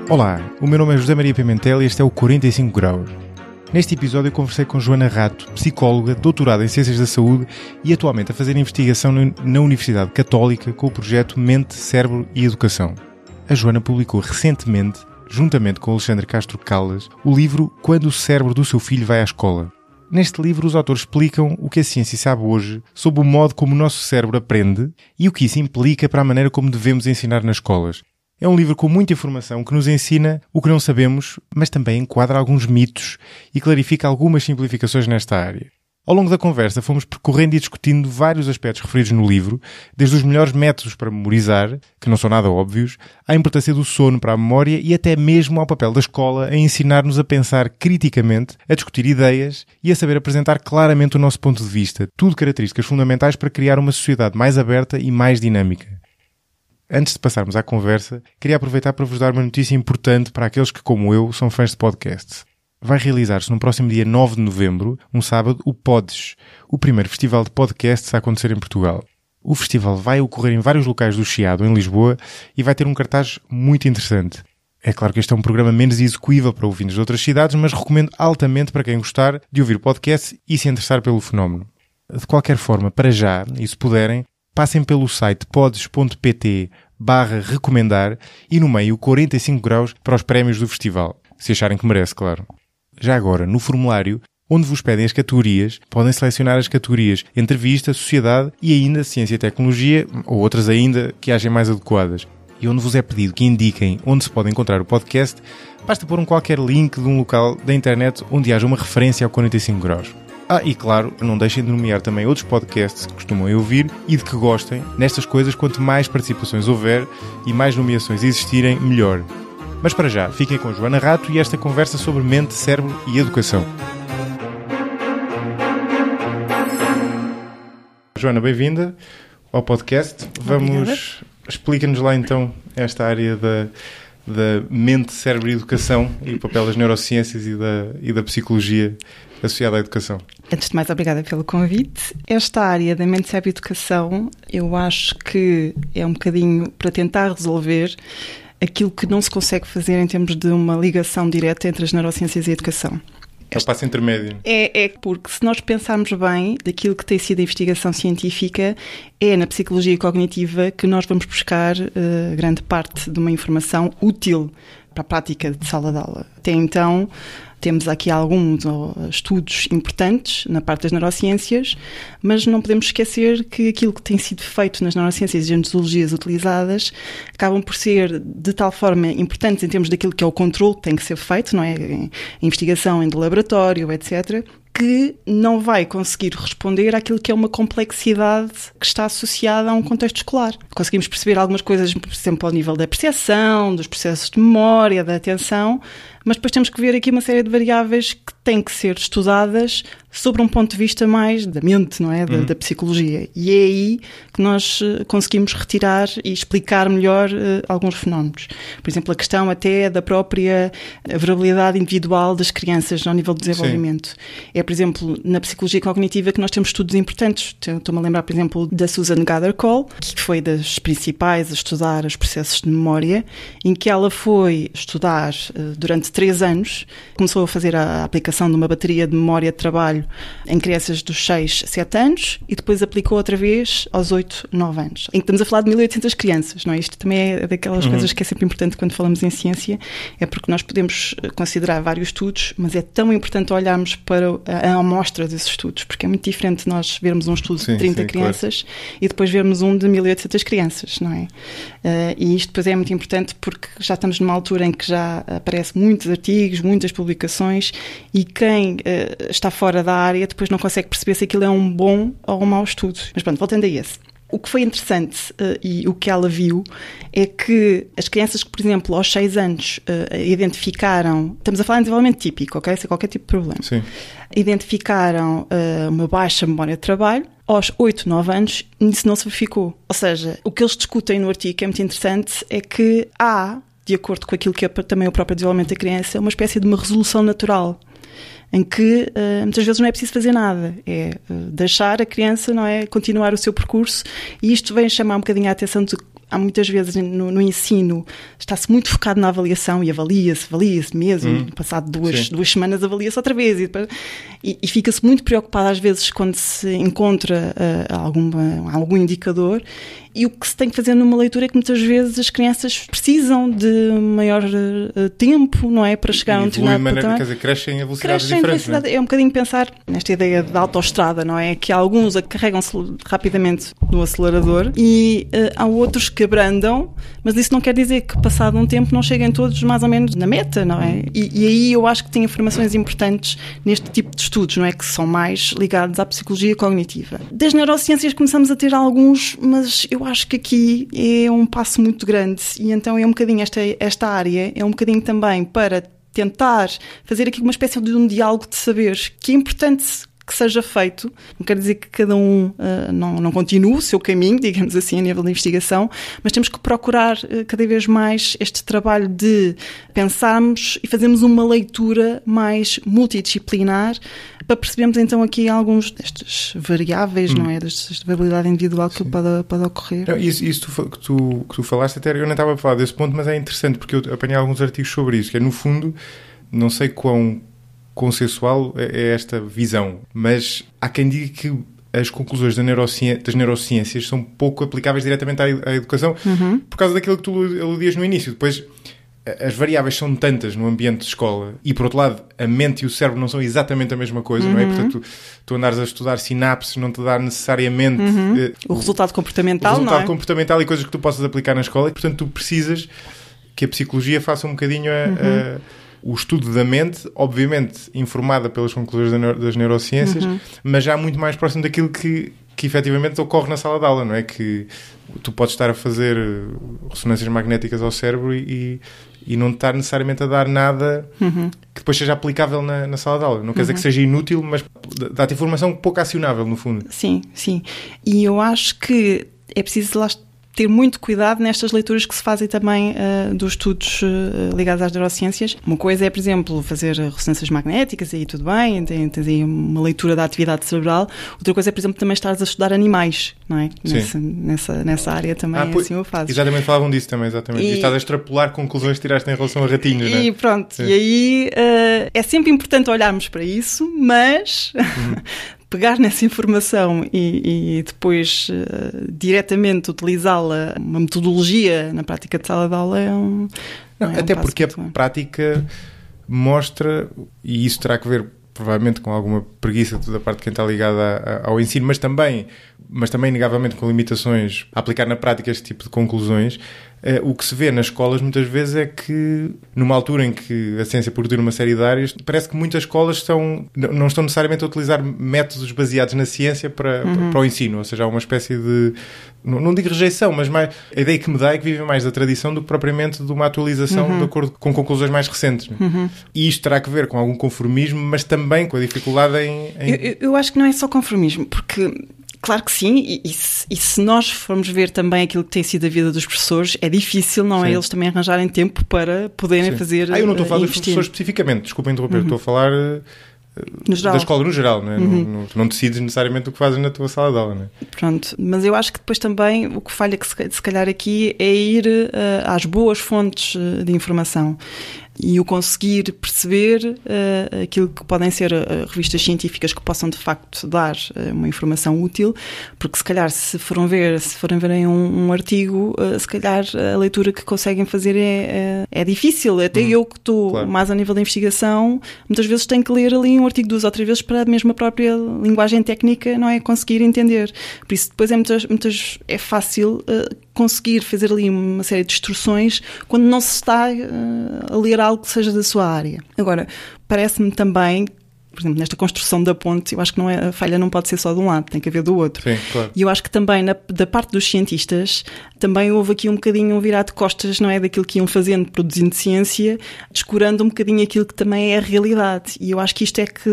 Olá, o meu nome é José Maria Pimentel e este é o 45 Graus. Neste episódio eu conversei com Joana Rato, psicóloga, doutorada em Ciências da Saúde e atualmente a fazer investigação na Universidade Católica com o projeto Mente, Cérebro e Educação. A Joana publicou recentemente, juntamente com Alexandre Castro Callas, o livro Quando o Cérebro do Seu Filho Vai à Escola. Neste livro os autores explicam o que a ciência sabe hoje sobre o modo como o nosso cérebro aprende e o que isso implica para a maneira como devemos ensinar nas escolas. É um livro com muita informação que nos ensina o que não sabemos, mas também enquadra alguns mitos e clarifica algumas simplificações nesta área. Ao longo da conversa fomos percorrendo e discutindo vários aspectos referidos no livro, desde os melhores métodos para memorizar, que não são nada óbvios, à importância do sono para a memória e até mesmo ao papel da escola em ensinar-nos a pensar criticamente, a discutir ideias e a saber apresentar claramente o nosso ponto de vista, tudo características fundamentais para criar uma sociedade mais aberta e mais dinâmica. Antes de passarmos à conversa, queria aproveitar para vos dar uma notícia importante para aqueles que, como eu, são fãs de podcasts. Vai realizar-se no próximo dia 9 de novembro, um sábado, o Pods, o primeiro festival de podcasts a acontecer em Portugal. O festival vai ocorrer em vários locais do Chiado, em Lisboa, e vai ter um cartaz muito interessante. É claro que este é um programa menos execuível para ouvintes de outras cidades, mas recomendo altamente para quem gostar de ouvir podcasts e se interessar pelo fenómeno. De qualquer forma, para já, e se puderem, passem pelo site pods.pt/recomendar e no meio 45 graus para os prémios do festival, se acharem que merece, claro. Já agora, no formulário, onde vos pedem as categorias, podem selecionar as categorias Entrevista, Sociedade e ainda Ciência e Tecnologia, ou outras ainda que achem mais adequadas. E onde vos é pedido que indiquem onde se pode encontrar o podcast, basta pôr qualquer link de um local da internet onde haja uma referência ao 45 graus. E claro, não deixem de nomear também outros podcasts que costumam ouvir e de que gostem. Nestas coisas, quanto mais participações houver e mais nomeações existirem, melhor. Mas para já, fiquem com Joana Rato e esta conversa sobre mente, cérebro e educação. Joana, bem-vinda ao podcast. Explica-nos lá então esta área da mente, cérebro e educação e o papel das neurociências e da psicologia associada à educação. Antes de mais, obrigada pelo convite. Esta área da mente, cérebro e educação, eu acho que é um bocadinho para tentar resolver aquilo que não se consegue fazer em termos de uma ligação direta entre as neurociências e a educação. É o passo intermédio. É porque se nós pensarmos bem daquilo que tem sido a investigação científica, é na psicologia cognitiva que nós vamos buscar grande parte de uma informação útil para a prática de sala de aula. Até então, temos aqui alguns estudos importantes na parte das neurociências, mas não podemos esquecer que aquilo que tem sido feito nas neurociências e as metodologias utilizadas acabam por ser de tal forma importantes em termos daquilo que é o controle que tem que ser feito, não é? Investigação em laboratório, etc., que não vai conseguir responder àquilo que é uma complexidade que está associada a um contexto escolar. Conseguimos perceber algumas coisas, por exemplo, ao nível da percepção, dos processos de memória, da atenção, mas depois temos que ver aqui uma série de variáveis que têm que ser estudadas sobre um ponto de vista mais da mente, não é? Da psicologia. E é aí que nós conseguimos retirar e explicar melhor alguns fenómenos. Por exemplo, a questão até da própria variabilidade individual das crianças ao nível do desenvolvimento. Sim. É, por exemplo, na psicologia cognitiva que nós temos estudos importantes. Estou-me a lembrar, por exemplo, da Susan Gather-Cole, que foi das principais a estudar os processos de memória, em que ela foi estudar durante 3 anos, começou a fazer a aplicação de uma bateria de memória de trabalho em crianças dos 6 a 7 anos e depois aplicou outra vez aos 8, 9 anos. Em que estamos a falar de 1.800 crianças, não é? Isto também é daquelas coisas que é sempre importante quando falamos em ciência, é porque nós podemos considerar vários estudos, mas é tão importante olharmos para a amostra desses estudos, porque é muito diferente nós vermos um estudo de 30 crianças, claro, e depois vermos um de 1.800 crianças, não é? E isto depois é muito importante porque já estamos numa altura em que já aparecem muitos artigos, muitas publicações, e quem está fora da área depois não consegue perceber se aquilo é um bom ou um mau estudo. Mas pronto, voltando a esse. O que foi interessante e o que ela viu é que as crianças que, por exemplo, aos 6 anos identificaram, estamos a falar em desenvolvimento típico, ok? Sem qualquer tipo de problema. Sim. Identificaram uma baixa memória de trabalho, aos 8, 9 anos isso não se verificou. Ou seja, o que eles discutem no artigo, que é muito interessante, é que há, de acordo com aquilo que é também o próprio desenvolvimento da criança, uma espécie de uma resolução natural, em que muitas vezes não é preciso fazer nada, é deixar a criança, não é, continuar o seu percurso, e isto vem chamar um bocadinho a atenção de há muitas vezes no ensino, está-se muito focado na avaliação e avalia-se mesmo, e passado duas semanas avalia-se outra vez e fica-se muito preocupado às vezes quando se encontra algum indicador, e o que se tem que fazer numa leitura é que muitas vezes as crianças precisam de maior tempo, não é, para chegar a um determinado patamar. Quer dizer, crescem a velocidades diferentes. Não é? É um bocadinho pensar nesta ideia de autoestrada, não é? Que alguns carregam-se rapidamente no acelerador e há outros que abrandam, mas isso não quer dizer que passado um tempo não cheguem todos mais ou menos na meta, não é? E aí eu acho que tem informações importantes neste tipo de estudos, não é? Que são mais ligados à psicologia cognitiva. Das neurociências começamos a ter alguns, mas eu acho que aqui é um passo muito grande e então é um bocadinho esta área, é um bocadinho também para tentar fazer aqui uma espécie de um diálogo de saberes que é importante que seja feito. Não quer dizer que cada um não continue o seu caminho, digamos assim, a nível de investigação, mas temos que procurar cada vez mais este trabalho de pensarmos e fazermos uma leitura mais multidisciplinar para percebermos então aqui alguns destes variáveis, não é? Desta variabilidade individual que pode ocorrer. Não, isso que tu falaste, até eu nem estava a falar desse ponto, mas é interessante porque eu apanhei alguns artigos sobre isso, que é, no fundo, não sei quão consensual é esta visão, mas há quem diga que as conclusões das neurociências são pouco aplicáveis diretamente à educação, por causa daquilo que tu aludias no início. Depois, as variáveis são tantas no ambiente de escola e, por outro lado, a mente e o cérebro não são exatamente a mesma coisa, não é? Portanto, tu andares a estudar sinapses não te dá necessariamente o resultado comportamental, não é? Comportamental e coisas que tu possas aplicar na escola, e, portanto, tu precisas que a psicologia faça um bocadinho o estudo da mente, obviamente informada pelas conclusões das neurociências, mas já muito mais próximo daquilo que efetivamente ocorre na sala de aula, não é? Que tu podes estar a fazer ressonâncias magnéticas ao cérebro e não estar necessariamente a dar nada que depois seja aplicável na sala de aula. Não quer dizer que seja inútil, mas dá-te informação pouco acionável, no fundo. Sim. E eu acho que é preciso lá ter muito cuidado nestas leituras que se fazem também dos estudos ligados às neurociências. Uma coisa é, por exemplo, fazer ressonâncias magnéticas, aí tudo bem, tens aí uma leitura da atividade cerebral. Outra coisa é, por exemplo, também estares a estudar animais, não é? Nessa área também assim o fazes. Exatamente, falavam disso também, exatamente. E estás a extrapolar conclusões que tiraste em relação a ratinhos, não é? E pronto, e aí é sempre importante olharmos para isso, mas pegar nessa informação e depois diretamente utilizá-la, uma metodologia na prática de sala de aula até porque a prática mostra, e isso terá que ver provavelmente com alguma preguiça da parte de quem está ligada ao ensino, mas também negavelmente com limitações a aplicar na prática este tipo de conclusões. O que se vê nas escolas muitas vezes é que, numa altura em que a ciência produz uma série de áreas, parece que muitas escolas não estão necessariamente a utilizar métodos baseados na ciência para o ensino, ou seja, há uma espécie de, não digo rejeição, mas mais, a ideia que me dá é que vivem mais da tradição do que propriamente de uma atualização de acordo com conclusões mais recentes. E isto terá que ver com algum conformismo, mas também com a dificuldade em... Eu acho que não é só conformismo, porque... Claro que sim, e se nós formos ver também aquilo que tem sido a vida dos professores, é difícil, não é? Eles também arranjarem tempo para poderem fazer. Eu não estou a falar dos professores especificamente, desculpa interromper, estou a falar da escola no geral, não é? Não decides necessariamente o que fazes na tua sala de aula, não é? Pronto, mas eu acho que depois também o que falha se calhar aqui é ir às boas fontes de informação. E o conseguir perceber aquilo que podem ser revistas científicas que possam de facto dar uma informação útil, porque se calhar se forem verem um artigo, se calhar a leitura que conseguem fazer é difícil. Até eu que estou mais a nível da investigação, muitas vezes tenho que ler ali um artigo 2 ou 3 vezes para a mesma própria linguagem técnica, não é? Conseguir entender. Por isso depois é fácil conseguir fazer ali uma série de instruções quando não se está a ler algo que seja da sua área. Agora, parece-me também, por exemplo, nesta construção da ponte, eu acho que a falha não pode ser só de um lado, tem que haver do outro. Sim, claro. E eu acho que também, da parte dos cientistas, também houve aqui um bocadinho um virar de costas, não é? Daquilo que iam fazendo, produzindo ciência, descurando um bocadinho aquilo que também é a realidade. E eu acho que isto é que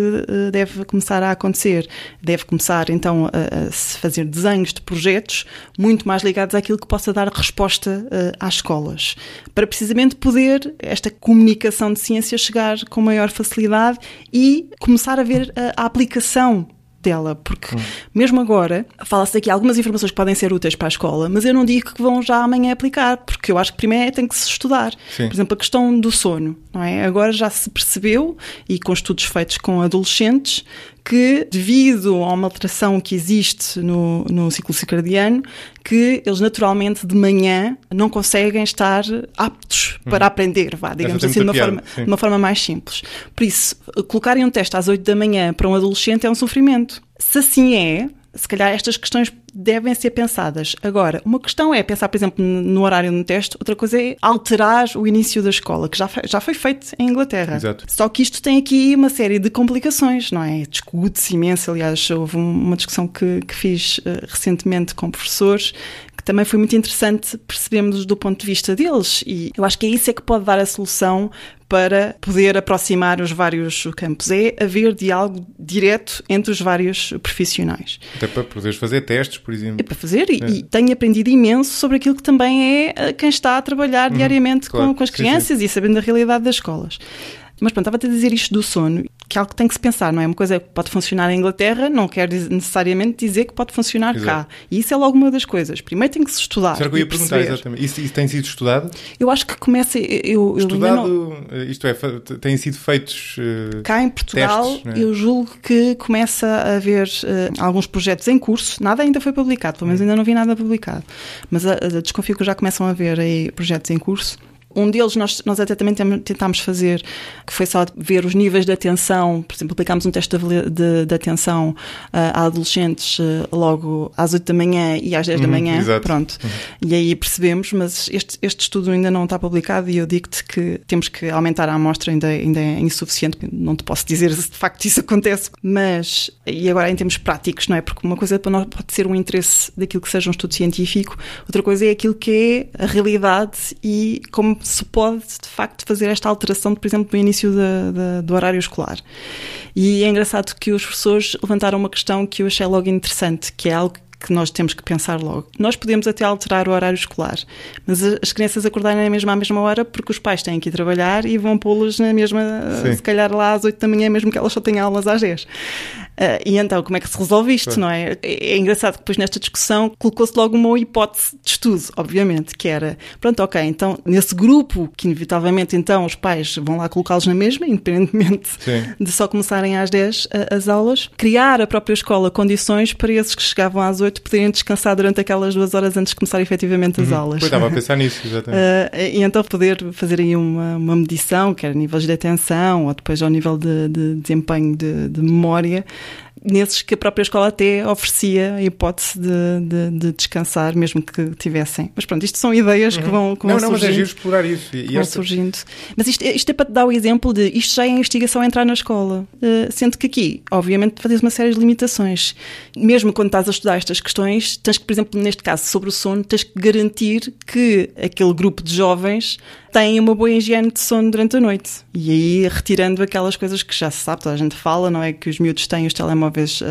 deve começar a acontecer. Deve começar, então, a se fazer desenhos de projetos muito mais ligados àquilo que possa dar resposta às escolas. Para precisamente poder esta comunicação de ciência chegar com maior facilidade e começar a ver a aplicação dela, porque mesmo agora fala-se daqui algumas informações que podem ser úteis para a escola, mas eu não digo que vão já amanhã aplicar, porque eu acho que primeiro tem que se estudar. Sim. Por exemplo, a questão do sono, não é? Agora já se percebeu, e com estudos feitos com adolescentes, que devido a uma alteração que existe no ciclo circadiano, que eles naturalmente de manhã não conseguem estar aptos para aprender, digamos assim, de uma forma mais simples. Por isso, colocarem um teste às 8 da manhã para um adolescente é um sofrimento. Se assim é, se calhar estas questões devem ser pensadas. Agora, uma questão é pensar, por exemplo, no horário no teste, outra coisa é alterar o início da escola, que já foi feito em Inglaterra. Exato. Só que isto tem aqui uma série de complicações, não é? Discute-se imenso, aliás, houve uma discussão que fiz recentemente com professores, que também foi muito interessante percebermos do ponto de vista deles, e eu acho que é isso que pode dar a solução para poder aproximar os vários campos, é haver diálogo direto entre os vários profissionais. Até para poderes fazer testes, por exemplo. É para fazer, e tenho aprendido imenso sobre aquilo que também é quem está a trabalhar diariamente com as crianças, sim. E sabendo a realidade das escolas. Mas pronto, estava a dizer isto do sono, que é algo que tem que se pensar, não é? Uma coisa que pode funcionar em Inglaterra não quer necessariamente dizer que pode funcionar cá. E isso é logo uma das coisas. Primeiro tem que se estudar. Será que eu ia perguntar exatamente? Isso tem sido estudado? Eu acho que começa... Estudado, isto é, têm sido feitos cá em Portugal, testes, é? Eu julgo que começa a haver alguns projetos em curso. Nada ainda foi publicado, pelo menos ainda não vi nada publicado. Mas desconfio que já começam a haver aí projetos em curso. Um deles nós até também tentámos fazer, que foi só ver os níveis de atenção. Por exemplo, aplicámos um teste de atenção a adolescentes logo às 8 da manhã e às 10 da manhã. Exato. Pronto. E aí percebemos, mas este estudo ainda não está publicado e eu digo-te que temos que aumentar a amostra, ainda é insuficiente. Não te posso dizer se de facto isso acontece, mas, e agora em termos práticos, não é? Porque uma coisa para nós pode ser um interesse daquilo que seja um estudo científico, outra coisa é aquilo que é a realidade e como se pode, de facto, fazer esta alteração, por exemplo, no início do horário escolar. E é engraçado que os professores levantaram uma questão que eu achei logo interessante, que é algo que nós temos que pensar logo. Nós podemos até alterar o horário escolar, mas as crianças acordarem à mesma hora porque os pais têm que ir trabalhar e vão pô-los na mesma, se calhar lá às 8 da manhã, mesmo que elas só tenham aulas às 10. E então, como é que se resolve isto, não é? É engraçado que depois nesta discussão colocou-se logo uma hipótese de estudo, obviamente, que era, pronto, ok, então nesse grupo, que inevitavelmente então os pais vão lá colocá-los na mesma, independentemente de só começarem às 10 as aulas, criar a própria escola condições para esses que chegavam às 8 poderem descansar durante aquelas 2 horas antes de começar efetivamente as aulas. Pois estava a pensar nisso, exatamente. E então poder fazer aí uma medição, quer a níveis de atenção ou depois ao nível de desempenho de memória, nesses que a própria escola até oferecia a hipótese de descansar, mesmo que tivessem. Mas pronto, isto são ideias que vão surgindo. Não, mas é giro explorar isso. Vão surgindo. Mas isto é para te dar o exemplo de isto já é investigação a entrar na escola. Sendo que aqui, obviamente, fazes uma série de limitações. Mesmo quando estás a estudar estas questões, tens que, por exemplo, neste caso, sobre o sono, tens que garantir que aquele grupo de jovens tem uma boa higiene de sono durante a noite. E aí, retirando aquelas coisas que já se sabe, toda a gente fala, não é? Que os miúdos têm os telemóveis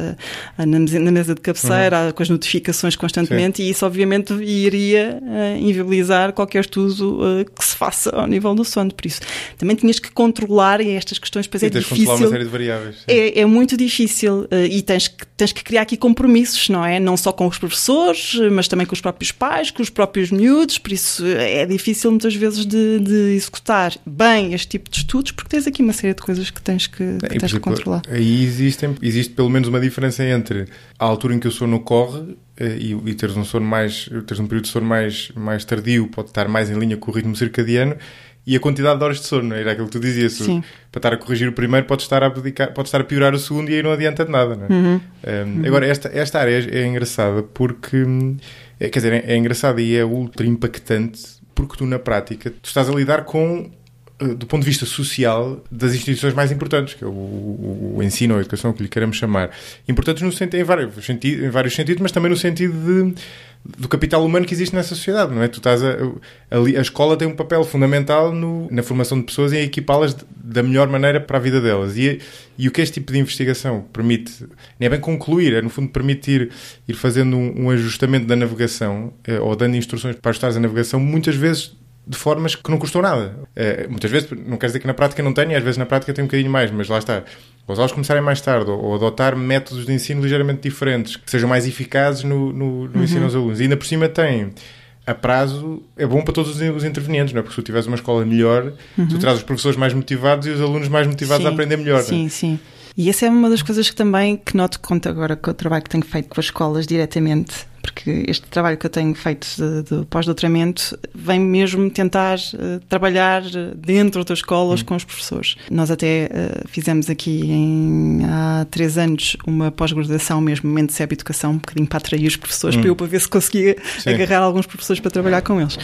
na mesa de cabeceira, com as notificações constantemente, e isso obviamente iria inviabilizar qualquer estudo que se faça ao nível do sono. Por isso, também tinhas que controlar, e estas questões depois é difícil. Tens que controlar uma série de variáveis. É muito difícil, e tens que criar aqui compromissos, não é? Não só com os professores, mas também com os próprios pais, com os próprios miúdos, por isso é difícil muitas vezes de executar bem este tipo de estudos, porque tens aqui uma série de coisas que tens que controlar. Aí existe pelo menos uma diferença entre a altura em que o sono ocorre e teres um período de sono mais tardio, pode estar mais em linha com o ritmo circadiano, e a quantidade de horas de sono, era aquilo que tu dizias. Para estar a corrigir o primeiro, pode estar a piorar o segundo e aí não adianta de nada, não é? Agora, esta área é engraçada porque, quer dizer, é engraçada e é ultra impactante porque tu, na prática, tu estás a lidar com, do ponto de vista social, das instituições mais importantes, que é o ensino ou a educação, que lhe queremos chamar. Importantes em vários sentidos, mas também no sentido do capital humano que existe nessa sociedade, não é? Tu estás a escola tem um papel fundamental na formação de pessoas e em equipá-las da melhor maneira para a vida delas. E o que este tipo de investigação permite, nem é bem concluir, é no fundo permitir ir fazendo um ajustamento da navegação, ou dando instruções para ajustar a navegação, muitas vezes de formas que não custam nada. Muitas vezes, não quer dizer que na prática não tenha, às vezes na prática tem um bocadinho mais, mas lá está. Ou os aulas começarem mais tarde, ou adotar métodos de ensino ligeiramente diferentes, que sejam mais eficazes no ensino aos alunos. E ainda por cima tem, a prazo, é bom para todos os intervenientes, não é? Porque se tu tiveres uma escola melhor, tu trazes os professores mais motivados e os alunos mais motivados a aprender melhor. Sim, sim. E essa é uma das coisas que também que noto conta agora com o trabalho que tenho feito com as escolas diretamente, porque este trabalho que eu tenho feito de pós-doutoramento vem mesmo tentar trabalhar dentro das escolas com os professores. Nós até fizemos aqui há 3 anos uma pós-graduação mesmo, Mente Seb Educação, um bocadinho para atrair os professores, para ver se conseguia agarrar alguns professores para trabalhar com eles.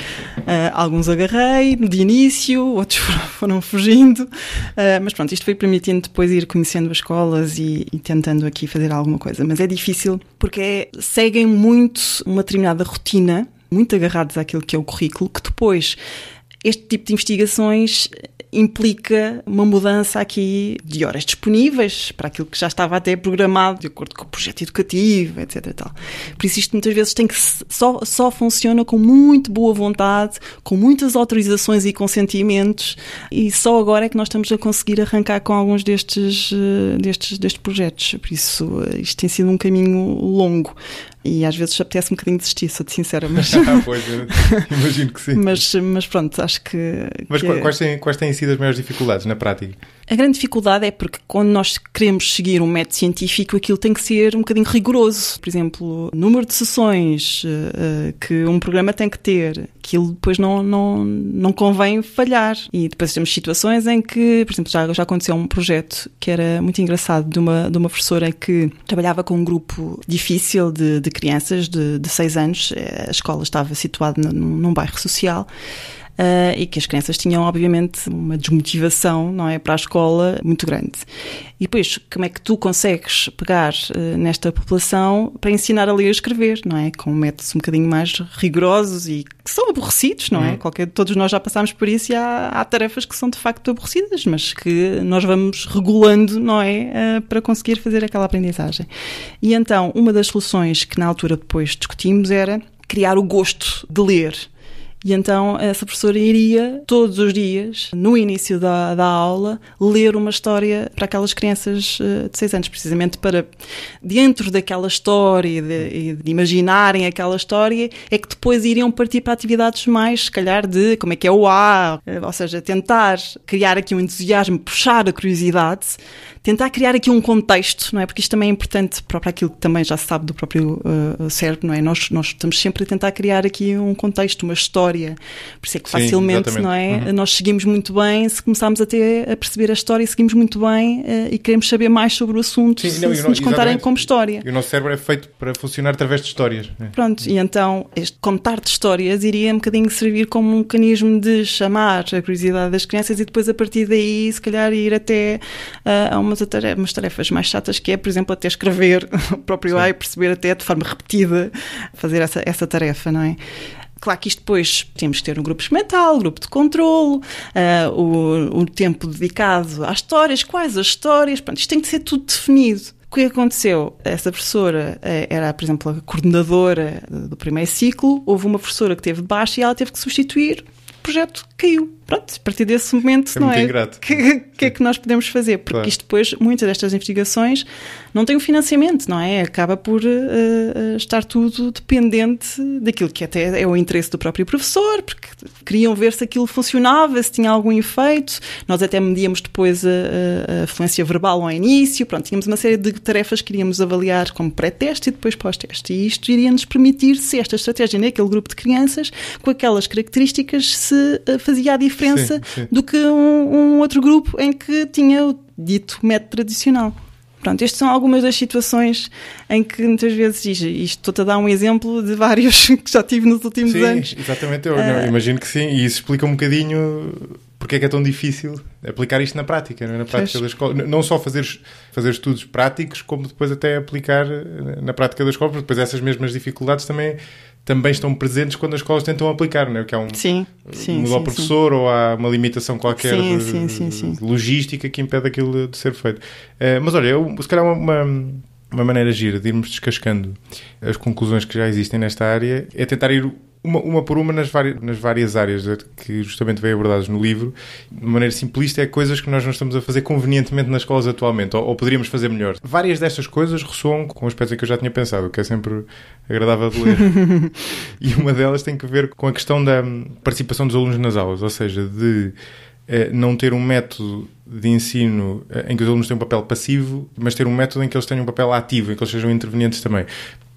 Alguns agarrei de início, outros foram fugindo, mas pronto, isto foi permitindo depois ir conhecendo as escolas e tentando aqui fazer alguma coisa. Mas é difícil porque seguem muito uma determinada rotina, muito agarrados àquilo que é o currículo, que depois este tipo de investigações implica uma mudança aqui de horas disponíveis para aquilo que já estava até programado de acordo com o projeto educativo, etc. E tal. Por isso isto muitas vezes só funciona com muito boa vontade, com muitas autorizações e consentimentos, e só agora é que nós estamos a conseguir arrancar com alguns destes projetos. Por isso isto tem sido um caminho longo. E às vezes apetece um bocadinho desistir, sou-te sincera, mas... Pois, imagino que sim. Mas pronto, acho que... Mas quais têm sido as maiores dificuldades na prática? A grande dificuldade é porque quando nós queremos seguir um método científico, aquilo tem que ser um bocadinho rigoroso. Por exemplo, número de sessões que um programa tem que ter, aquilo depois não convém falhar. E depois temos situações em que, por exemplo, já aconteceu um projeto que era muito engraçado de uma professora que trabalhava com um grupo difícil de crianças de 6 anos. A escola estava situada num bairro social. E que as crianças tinham, obviamente, uma desmotivação, não é, para a escola muito grande. E depois, como é que tu consegues pegar nesta população para ensinar a ler e a escrever, não é? Com métodos um bocadinho mais rigorosos e que são aborrecidos, não é? Todos nós já passámos por isso e há tarefas que são de facto aborrecidas, mas que nós vamos regulando, não é? Para conseguir fazer aquela aprendizagem. E então, uma das soluções que na altura depois discutimos era criar o gosto de ler. E então essa professora iria todos os dias, no início da aula, ler uma história para aquelas crianças de 6 anos, precisamente para, dentro daquela história e de imaginarem aquela história, é que depois iriam partir para atividades mais, se calhar, de como é que é o A, ou seja, tentar criar aqui um entusiasmo, puxar a curiosidade, tentar criar aqui um contexto, não é? Porque isto também é importante para aquilo que também já se sabe do próprio cérebro, não é? Nós estamos sempre a tentar criar aqui um contexto, uma história. Por isso é que facilmente, não é? Nós seguimos muito bem, se começarmos até a perceber a história, seguimos muito bem e queremos saber mais sobre o assunto, se nos contarem como história. E o nosso cérebro é feito para funcionar através de histórias. Pronto, e então este contar de histórias iria um bocadinho servir como um mecanismo de chamar a curiosidade das crianças e depois a partir daí, se calhar, ir até a umas tarefas mais chatas, que é, por exemplo, até escrever o próprio A e perceber até de forma repetida fazer essa tarefa, não é? Claro que isto depois temos que ter um grupo experimental, grupo de controlo, o tempo dedicado às histórias, quais as histórias, pronto, isto tem que ser tudo definido. O que aconteceu? Essa professora era, por exemplo, a coordenadora do primeiro ciclo, houve uma professora que teve de baixo e ela teve que substituir, o projeto caiu. Pronto, a partir desse momento, não é? O que é que nós podemos fazer? Porque isto depois, muitas destas investigações não têm o financiamento, não é? Acaba por estar tudo dependente daquilo que até é o interesse do próprio professor, porque queriam ver se aquilo funcionava, se tinha algum efeito. Nós até medíamos depois a fluência verbal ao início, pronto, tínhamos uma série de tarefas que iríamos avaliar como pré-teste e depois pós-teste. E isto iria-nos permitir, se esta estratégia naquele grupo de crianças, com aquelas características, se fazia a diferença do que um outro grupo em que tinha o dito método tradicional. Pronto, estas são algumas das situações em que muitas vezes isto estou a dar um exemplo de vários que já tive nos últimos anos. Sim, exatamente, eu imagino que sim, e isso explica um bocadinho porque é que é tão difícil aplicar isto na prática, não é? Na prática da escola. Não só fazer estudos práticos, como depois até aplicar na prática da escola, porque depois essas mesmas dificuldades também estão presentes quando as escolas tentam aplicar, não é? Que há ao professor ou há uma limitação qualquer de logística que impede aquilo de ser feito. Mas olha, se calhar uma maneira gira de irmos descascando as conclusões que já existem nesta área é tentar ir uma por uma nas várias áreas que justamente vêm abordadas no livro. De maneira simplista, é coisas que nós não estamos a fazer convenientemente nas escolas atualmente, ou poderíamos fazer melhor. Várias destas coisas ressoam com aspectos em que eu já tinha pensado, que é sempre agradável de ler. E uma delas tem que ver com a questão da participação dos alunos nas aulas, ou seja, de não ter um método de ensino em que os alunos têm um papel passivo, mas ter um método em que eles tenham um papel ativo, em que eles sejam intervenientes também.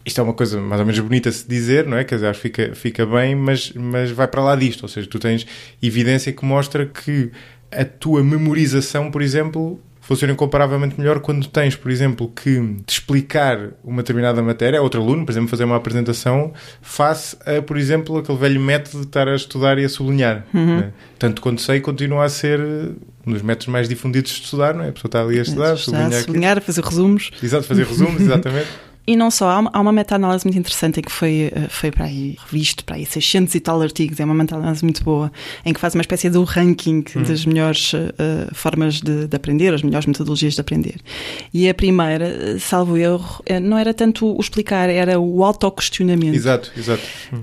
Isto é uma coisa mais ou menos bonita a se dizer, não é? Quer dizer, acho que fica bem, mas vai para lá disto. Ou seja, tu tens evidência que mostra que a tua memorização, por exemplo, funciona incomparavelmente melhor quando tens, por exemplo, que te explicar uma determinada matéria a outro aluno, por exemplo, fazer uma apresentação, face a, por exemplo, aquele velho método de estar a estudar e a sublinhar. Né? Tanto quanto sei, continua a ser um dos métodos mais difundidos de estudar, não é? A pessoa está ali a estudar, sublinhar, fazer resumos. Exato, fazer resumos, exatamente. E não só, há uma meta-análise muito interessante em que foi para aí revisto, para aí 600 e tal artigos, é uma meta-análise muito boa, em que faz uma espécie de ranking das melhores formas de aprender, as melhores metodologias de aprender. E a primeira, salvo erro, não era tanto o explicar, era o autoquestionamento. Exato.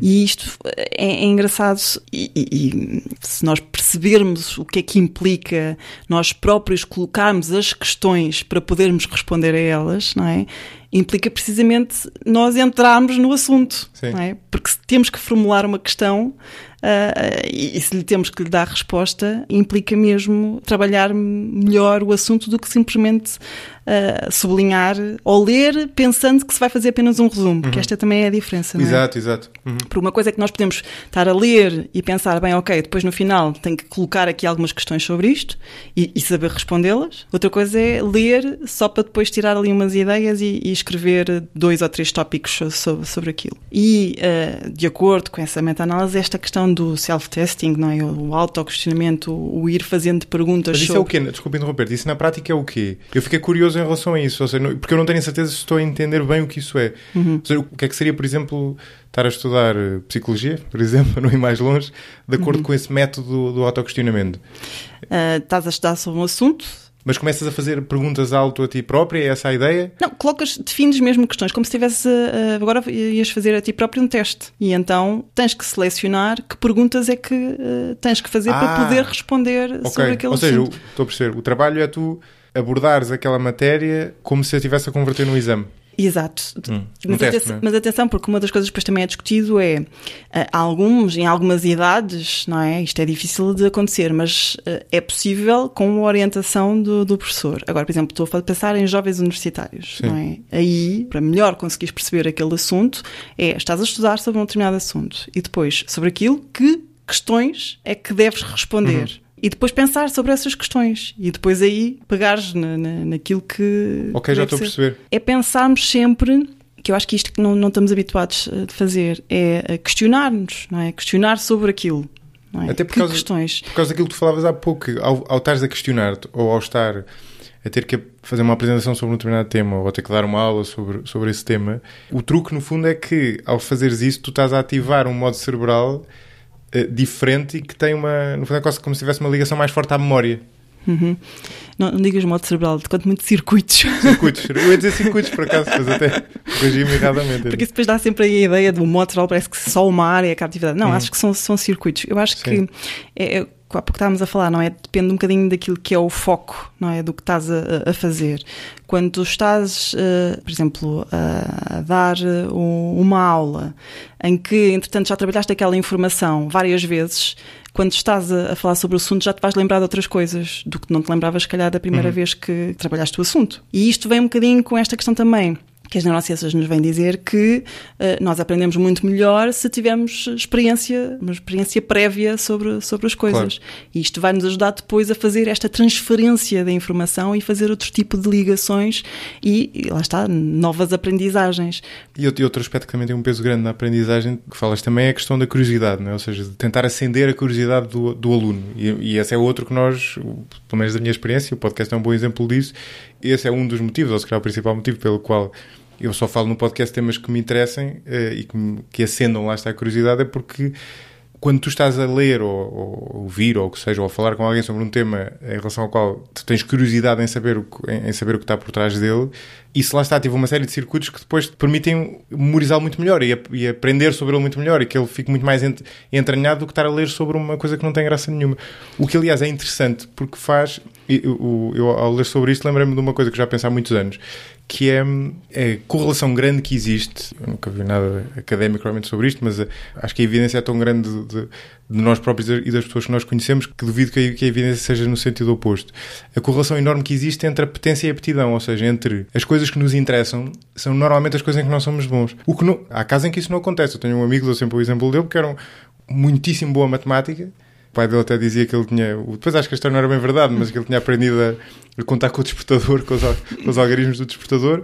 E isto é engraçado, e se nós percebermos o que é que implica nós próprios colocarmos as questões para podermos responder a elas, não é? Implica precisamente nós entrarmos no assunto, não é? Porque se temos que formular uma questão e se lhe temos que lhe dar resposta, implica mesmo trabalhar melhor o assunto do que simplesmente sublinhar ou ler pensando que se vai fazer apenas um resumo, porque esta também é a diferença, não é? Exato. Por uma coisa é que nós podemos estar a ler e pensar, bem, ok, depois no final tenho que colocar aqui algumas questões sobre isto e saber respondê-las. Outra coisa é ler só para depois tirar ali umas ideias e escrever 2 ou 3 tópicos sobre aquilo. E, de acordo com essa meta-análise, esta questão do self-testing, não é? O autoquestionamento, o ir fazendo perguntas. Mas isso é o quê? Desculpa interromper. Isso na prática é o quê? Eu fiquei curioso em relação a isso, ou seja, porque eu não tenho certeza se estou a entender bem o que isso é. Ou seja, o que é que seria, por exemplo, estar a estudar psicologia, por exemplo, para não ir mais longe, de acordo com esse método do autoquestionamento? Estás a estudar sobre um assunto. Mas começas a fazer perguntas alto a ti própria, é essa a ideia? Não, defines mesmo questões, como se tivesse, agora ias fazer a ti próprio um teste. E então tens que selecionar que perguntas é que tens que fazer para poder responder sobre aquele assunto. Ou seja, estou a perceber, o trabalho é tu abordares aquela matéria como se a estivesse a converter num exame. Exato. Mas atenção, porque uma das coisas que depois também é discutido é em algumas idades, não é? Isto é difícil de acontecer, mas é possível com a orientação do professor. Agora, por exemplo, estou a pensar em jovens universitários, não é? Aí, para melhor conseguires perceber aquele assunto, estás a estudar sobre um determinado assunto e depois sobre aquilo que questões é que deves responder. E depois pensar sobre essas questões. E depois aí pegares naquilo que... Ok, já estou a perceber. É pensarmos sempre, que eu acho que isto que não estamos habituados a fazer, é questionar-nos, não é? Questionar sobre aquilo. Não é? Até por causa daquilo que tu falavas há pouco, ao estares a questionar-te, ou ao estar a ter que fazer uma apresentação sobre um determinado tema, ou a ter que dar uma aula sobre esse tema, o truque, no fundo, é que, ao fazeres isso, tu estás a ativar um modo cerebral diferente e que tem no fundo é quase como se tivesse uma ligação mais forte à memória. Não digas modo cerebral, quanto muito circuitos. Eu ia dizer circuitos por acaso, mas até corrigi-me erradamente. Porque isso depois dá sempre aí a ideia do modo cerebral, parece que só uma área é a atividade. Não, acho que são circuitos. Eu acho que há pouco estávamos a falar, não é? Depende um bocadinho daquilo que é o foco, não é? Do que estás a fazer. Quando tu estás, por exemplo, a dar uma aula em que, entretanto, já trabalhaste aquela informação várias vezes, quando estás a falar sobre o assunto já te vais lembrar de outras coisas do que não te lembravas, se calhar, da primeira vez que trabalhaste o assunto. E isto vem um bocadinho com esta questão também, que as neurociências nos vêm dizer que nós aprendemos muito melhor se tivermos uma experiência prévia sobre as coisas. Claro. E isto vai nos ajudar depois a fazer esta transferência da informação e fazer outro tipo de ligações e lá está, novas aprendizagens. E outro aspecto que também tem um peso grande na aprendizagem, que falas também, é a questão da curiosidade, não é? Ou seja, de tentar acender a curiosidade do aluno. E esse é outro que nós, pelo menos da minha experiência, o podcast é um bom exemplo disso, esse é um dos motivos, ou se calhar o principal motivo pelo qual eu só falo no podcast temas que me interessem e que acendam lá esta curiosidade, é porque quando tu estás a ler ou ouvir ou o que seja, ou a falar com alguém sobre um tema em relação ao qual tu tens curiosidade em saber o que está por trás dele, isso lá está, tive uma série de circuitos que depois te permitem memorizá-lo muito melhor e aprender sobre ele muito melhor e que ele fique muito mais entranhado do que estar a ler sobre uma coisa que não tem graça nenhuma. O que, aliás, é interessante porque faz... Eu ao ler sobre isto, lembrei-me de uma coisa que já penso há muitos anos, que é a correlação grande que existe. Eu nunca vi nada académico realmente sobre isto, mas acho que a evidência é tão grande de nós próprios e das pessoas que nós conhecemos que duvido que a evidência seja no sentido oposto. A correlação enorme que existe entre a potência e a aptidão, ou seja, entre as coisas que nos interessam, são normalmente as coisas em que nós somos bons. Há casos em que isso não acontece. Eu tenho um amigo, dou sempre o exemplo dele, que era muitíssimo boa matemática. O pai dele até dizia que ele tinha... Depois acho que a história não era bem verdade, mas que ele tinha aprendido a contar com o despertador, com os algarismos do despertador.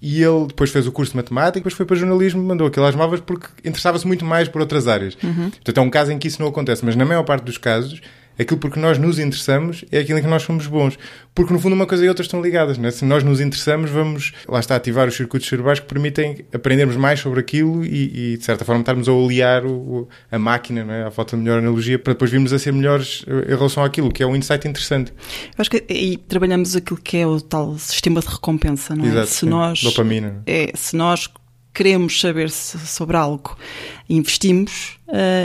E ele depois fez o curso de matemática, depois foi para jornalismo, mandou aquilo às malvas porque interessava-se muito mais por outras áreas. Portanto, é um caso em que isso não acontece, mas na maior parte dos casos, aquilo porque nós nos interessamos é aquilo em que nós somos bons. Porque, no fundo, uma coisa e outra estão ligadas, não é? Se nós nos interessamos, vamos, lá está, ativar os circuitos cerebrais que permitem aprendermos mais sobre aquilo e de certa forma, estarmos a olear a máquina, não é? À falta de melhor analogia, para depois virmos a ser melhores em relação àquilo, que é um insight interessante. Eu acho que aí trabalhamos aquilo que é o tal sistema de recompensa, não é? Exato, se nós, dopamina. Se nós queremos saber sobre algo, investimos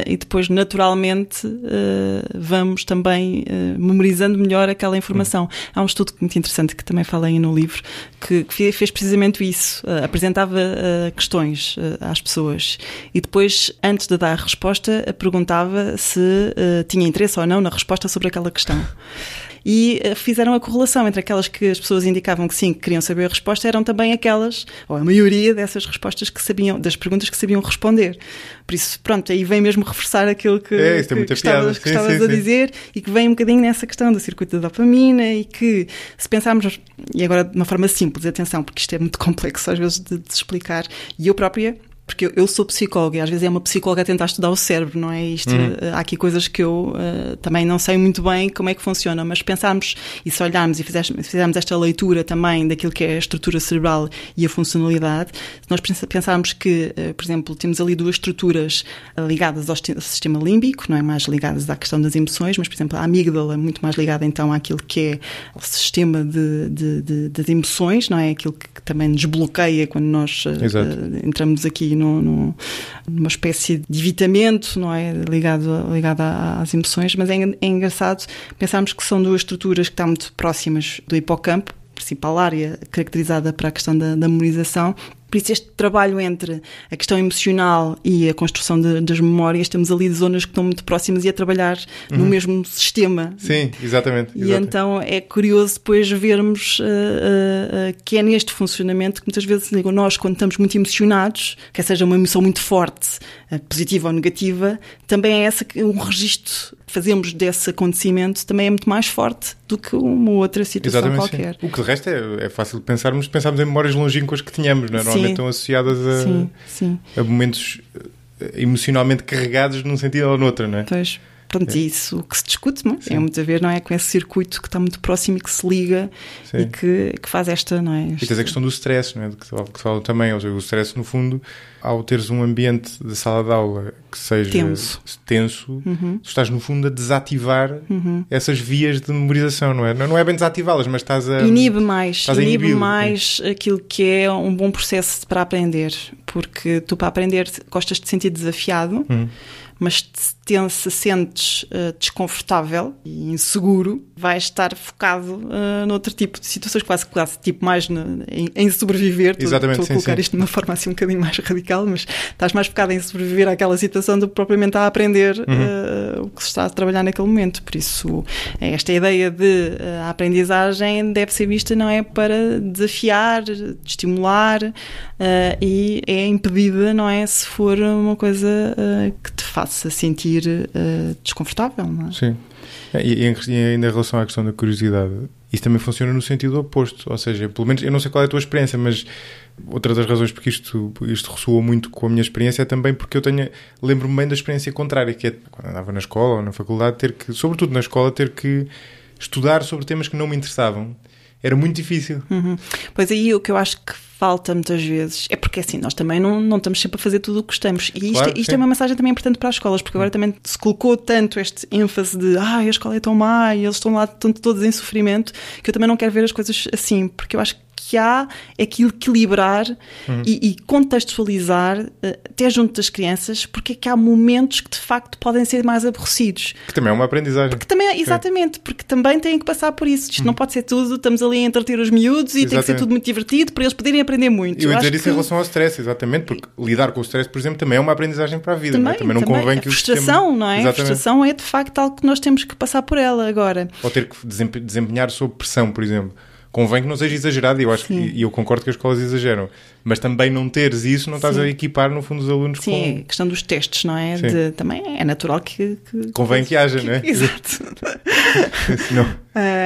e depois naturalmente vamos também memorizando melhor aquela informação. Há um estudo muito interessante que também falei aí no livro que fez precisamente isso, apresentava questões às pessoas e depois, antes de dar a resposta, perguntava se tinha interesse ou não na resposta sobre aquela questão. E fizeram a correlação entre aquelas que as pessoas indicavam que sim, que queriam saber a resposta, eram também aquelas, ou a maioria dessas respostas que sabiam, das perguntas que sabiam responder. Por isso, pronto, aí vem mesmo reforçar aquilo que estavas a dizer e que vem um bocadinho nessa questão do circuito da dopamina e que, se pensarmos, e agora de uma forma simples, atenção, porque isto é muito complexo às vezes de se explicar, e eu própria... Porque eu sou psicóloga e às vezes é uma psicóloga a tentar estudar o cérebro, não é? Há aqui coisas que eu também não sei muito bem como é que funciona, mas pensarmos e se olharmos e fizermos esta leitura também daquilo que é a estrutura cerebral e a funcionalidade, se nós pensarmos que, por exemplo, temos ali duas estruturas ligadas ao sistema límbico, não é? Mais ligadas à questão das emoções, mas, por exemplo, a amígdala é muito mais ligada então àquilo que é o sistema das emoções, não é? Aquilo que também nos bloqueia quando nós entramos aqui numa espécie de evitamento, não é? Ligado às emoções, mas é engraçado pensarmos que são duas estruturas que estão muito próximas do hipocampo, principal área caracterizada para a questão da memorização. Por isso este trabalho entre a questão emocional e a construção das memórias, temos ali zonas que estão muito próximas e a trabalhar no mesmo sistema. Sim, exatamente. E então é curioso depois vermos que é neste funcionamento que muitas vezes nós, quando estamos muito emocionados, quer seja uma emoção muito forte, positiva ou negativa, também é um registro que fazemos desse acontecimento também é muito mais forte do que uma outra situação exatamente, qualquer. Sim. O que de resto é fácil de pensarmos em memórias longínquas que tínhamos, não é? Normalmente estão associadas a momentos emocionalmente carregados num sentido ou noutro, não é? Pois. Portanto, isso que se discute é muito a ver, não é? Com esse circuito que está muito próximo e que se liga e que faz esta, não é? E tens a questão do stress, não é? Que se fala também, ou seja, o stress no fundo, ao teres um ambiente de sala de aula que seja tenso, tu estás no fundo a desativar essas vias de memorização, não é? Não é bem desativá-las, mas estás a... Inibe mais aquilo que é um bom processo para aprender, porque tu para aprender gostas de sentir desafiado, mas se sentes desconfortável e inseguro, vais estar focado noutro tipo de situações, quase tipo mais em sobreviver. Exatamente, estou a colocar isto de uma forma assim um bocadinho mais radical, mas estás mais focado em sobreviver àquela situação do que propriamente a aprender o que se está a trabalhar naquele momento. Por isso, esta ideia de a aprendizagem deve ser vista, não é, para desafiar, de estimular e é impedida, não é, se for uma coisa que te faça sentir desconfortável, não é? Sim. E ainda em relação à questão da curiosidade, isso também funciona no sentido oposto, ou seja, pelo menos, eu não sei qual é a tua experiência, mas outra das razões porque isto ressoa muito com a minha experiência é também porque lembro-me bem da experiência contrária, que é quando andava na escola ou na faculdade, sobretudo na escola, ter que estudar sobre temas que não me interessavam. Era muito difícil. Pois aí o que eu acho que falta muitas vezes é porque assim, nós também não estamos sempre a fazer tudo o que gostamos. E isto é uma mensagem também importante para as escolas, porque agora também se colocou tanto este ênfase de a escola é tão má e eles estão lá todos em sofrimento, que eu também não quero ver as coisas assim, porque eu acho que há é que equilibrar e contextualizar até junto das crianças, porque é que há momentos que de facto podem ser mais aborrecidos. Que também é uma aprendizagem. Porque também, exatamente, porque também têm que passar por isso. Isto não pode ser tudo, estamos ali a entreter os miúdos e tem que ser tudo muito divertido para eles poderem aprender muito. Eu ia dizer isso em relação ao stress, exatamente, porque lidar com o stress, por exemplo, também é uma aprendizagem para a vida. Também não convém que o frustração, não é? A frustração é de facto algo que nós temos que passar por ela agora. Ou ter que desempenhar sob pressão, por exemplo. Convém que não seja exagerado, e eu concordo que as escolas exageram, mas também não teres isso, não estás a equipar no fundo os alunos com... Sim, a questão dos testes, não é? Também é natural que convém que haja, não é? Exato.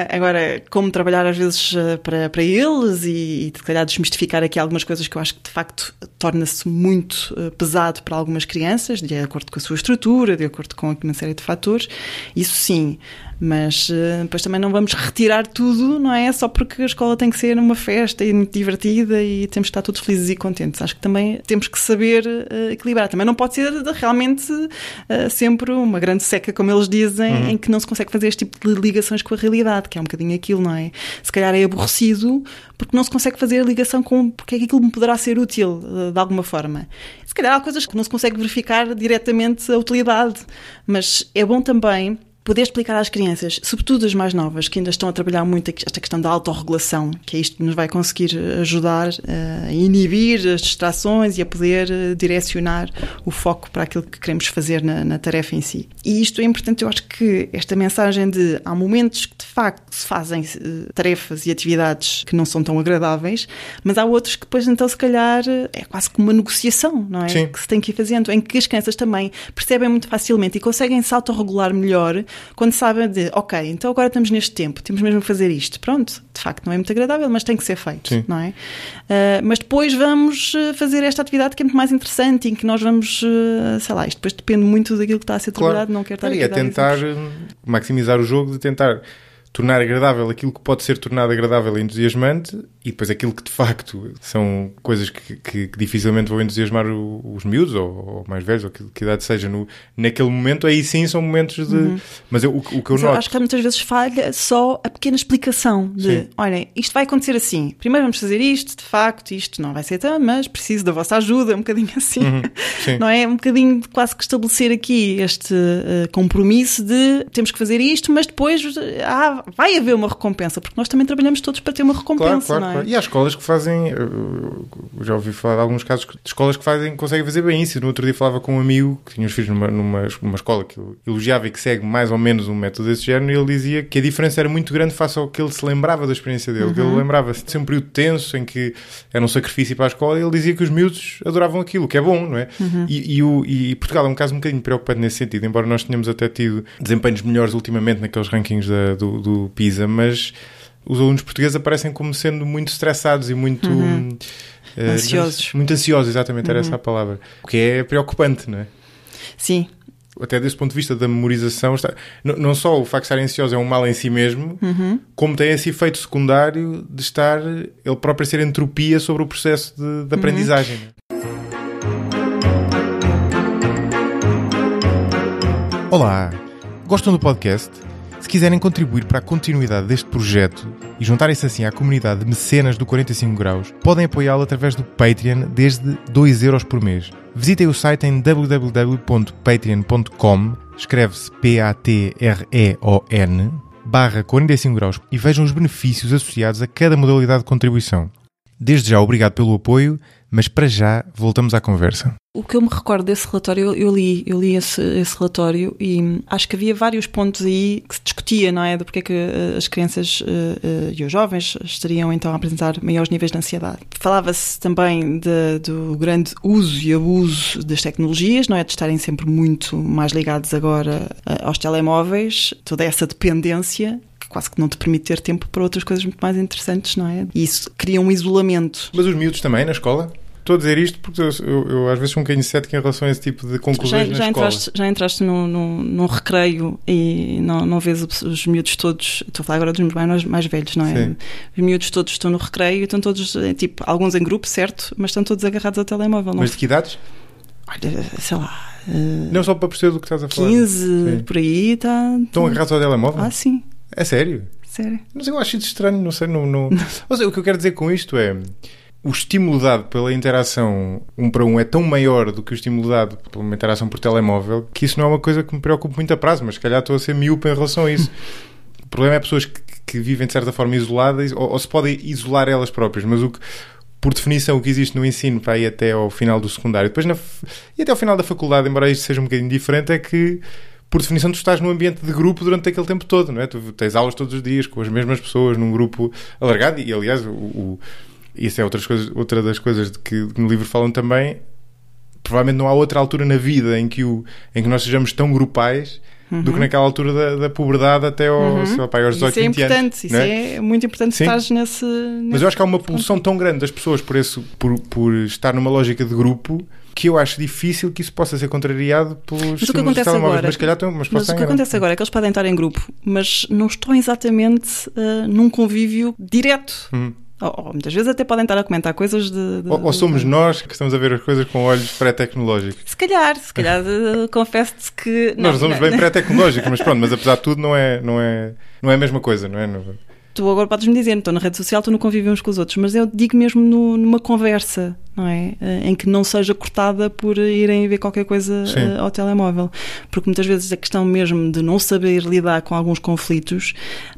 Agora, como trabalhar às vezes para eles e se calhar desmistificar aqui algumas coisas que eu acho que de facto torna-se muito pesado para algumas crianças, de acordo com a sua estrutura, de acordo com uma série de fatores, isso sim, mas depois também não vamos retirar tudo, não é? Só porque a escola tem que ser uma festa e muito divertida e temos que estar todos felizes e contentes. Acho que também temos que saber equilibrar. Também não pode ser realmente sempre uma grande seca, como eles dizem, em que não se consegue fazer este tipo de ligações com a realidade, que é um bocadinho aquilo, não é? Se calhar é aborrecido porque não se consegue fazer a ligação com porque é que aquilo me poderá ser útil de alguma forma. Se calhar há coisas que não se consegue verificar diretamente a utilidade, mas é bom também poder explicar às crianças, sobretudo as mais novas, que ainda estão a trabalhar muito esta questão da autorregulação, que é isto que nos vai conseguir ajudar a inibir as distrações e a poder direcionar o foco para aquilo que queremos fazer na tarefa em si. E isto é importante, eu acho que esta mensagem de há momentos que de facto se fazem tarefas e atividades que não são tão agradáveis, mas há outros que depois então se calhar é quase como uma negociação, não é? Sim. Que se tem que ir fazendo, em que as crianças também percebem muito facilmente e conseguem se autorregular melhor quando sabem de, ok, então agora estamos neste tempo, temos mesmo que fazer isto. Pronto, de facto não é muito agradável, mas tem que ser feito, sim, não é? Mas depois vamos fazer esta atividade que é muito mais interessante, em que nós vamos, sei lá, isto depois depende muito daquilo que está a ser trabalhado, não quero estar a tentar maximizar o jogo, de tentar tornar agradável aquilo que pode ser tornado agradável e entusiasmante, e depois aquilo que de facto são coisas que dificilmente vão entusiasmar os miúdos ou mais velhos, ou que idade seja naquele momento, aí sim são momentos de... Mas o que eu noto... Eu acho que muitas vezes falha só a pequena explicação de, olhem, isto vai acontecer assim, primeiro vamos fazer isto, de facto, isto não vai ser tão, mas preciso da vossa ajuda, um bocadinho assim, não é? Um bocadinho de quase que estabelecer aqui este compromisso de temos que fazer isto, mas depois vai haver uma recompensa, porque nós também trabalhamos todos para ter uma recompensa, claro, não é? Claro. E há escolas que fazem, já ouvi falar de alguns casos de escolas que conseguem fazer bem isso. No outro dia falava com um amigo que tinha os filhos numa escola que ele elogiava e que segue mais ou menos um método desse género, e ele dizia que a diferença era muito grande face ao que ele se lembrava da experiência dele, que ele lembrava-se de ser um período tenso em que era um sacrifício para a escola, e ele dizia que os miúdos adoravam aquilo, que é bom, não é? E Portugal é um caso um bocadinho preocupante nesse sentido, embora nós tenhamos até tido desempenhos melhores ultimamente naqueles rankings do PISA, mas os alunos portugueses aparecem como sendo muito estressados e muito... ansiosos. Muito ansiosos, exatamente, era essa a palavra. O que é preocupante, não é? Sim. Até desse ponto de vista da memorização, não só o facto de estar ansioso é um mal em si mesmo, como tem esse efeito secundário de estar ele próprio a ser entropia sobre o processo de aprendizagem. Olá! Gostam do podcast? Se quiserem contribuir para a continuidade deste projeto e juntarem-se assim à comunidade de mecenas do 45 graus, podem apoiá-lo através do Patreon desde 2€ por mês. Visitem o site em www.patreon.com, escreve-se patreon/45 graus, e vejam os benefícios associados a cada modalidade de contribuição. Desde já, obrigado pelo apoio, mas para já voltamos à conversa. O que eu me recordo desse relatório, eu li esse relatório e acho que havia vários pontos aí que se discutia, não é? Do porque é que as crianças e os jovens estariam então a apresentar maiores níveis de ansiedade. Falava-se também do grande uso e abuso das tecnologias, não é? De estarem sempre muito mais ligados agora aos telemóveis, toda essa dependência que quase que não te permite ter tempo para outras coisas muito mais interessantes, não é? E isso cria um isolamento. Mas os miúdos também na escola? Estou a dizer isto porque eu às vezes sou um bocadinho cético em relação a esse tipo de conclusões na escola. Já entraste num recreio e não vês os miúdos todos, estou a falar agora dos mais velhos, não é? Sim. Os miúdos todos estão no recreio e estão todos, tipo, alguns em grupo, certo? Mas estão todos agarrados ao telemóvel. Mas de que idades? Olha, sei lá... Não só para perceber do que estás a falar. 15, por aí, está... Estão agarrados ao telemóvel? Sim. É sério? Sério. Mas eu acho isso estranho, não sei, não... Ou seja, o que eu quero dizer com isto é... O estímulo dado pela interação 1 para 1 é tão maior do que o estímulo dado por uma interação por telemóvel que isso não é uma coisa que me preocupa muito a prazo, mas se calhar estou a ser miúpe em relação a isso. O problema é pessoas que vivem de certa forma isoladas ou se podem isolar elas próprias, mas por definição o que existe no ensino para ir até ao final do secundário depois e até ao final da faculdade, embora isto seja um bocadinho diferente, é que por definição tu estás num ambiente de grupo durante aquele tempo todo, não é? Tu tens aulas todos os dias com as mesmas pessoas num grupo alargado e aliás isso é outra das coisas de que no livro falam também. Provavelmente não há outra altura na vida em que nós sejamos tão grupais do que naquela altura da puberdade até aos 18, 20 anos. Isso é muito importante. Sim. Estás nesse... Mas eu acho que há uma pulsão tão grande das pessoas por estar numa lógica de grupo que eu acho difícil que isso possa ser contrariado pelos estímulos de telemóveis. Mas o que acontece agora é que eles podem estar em grupo, mas não estão exatamente num convívio direto. Ou muitas vezes até podem estar a comentar coisas ou somos nós que estamos a ver as coisas com olhos pré-tecnológicos. Se calhar confesso-te que... Nós somos bem pré-tecnológicos, mas apesar de tudo não é a mesma coisa, não é? Tu agora podes-me dizer, estou na rede social, estou no convívio uns com os outros, mas eu digo mesmo numa conversa, não é? Em que não seja cortada por irem ver qualquer coisa ao telemóvel. Porque muitas vezes a questão mesmo de não saber lidar com alguns conflitos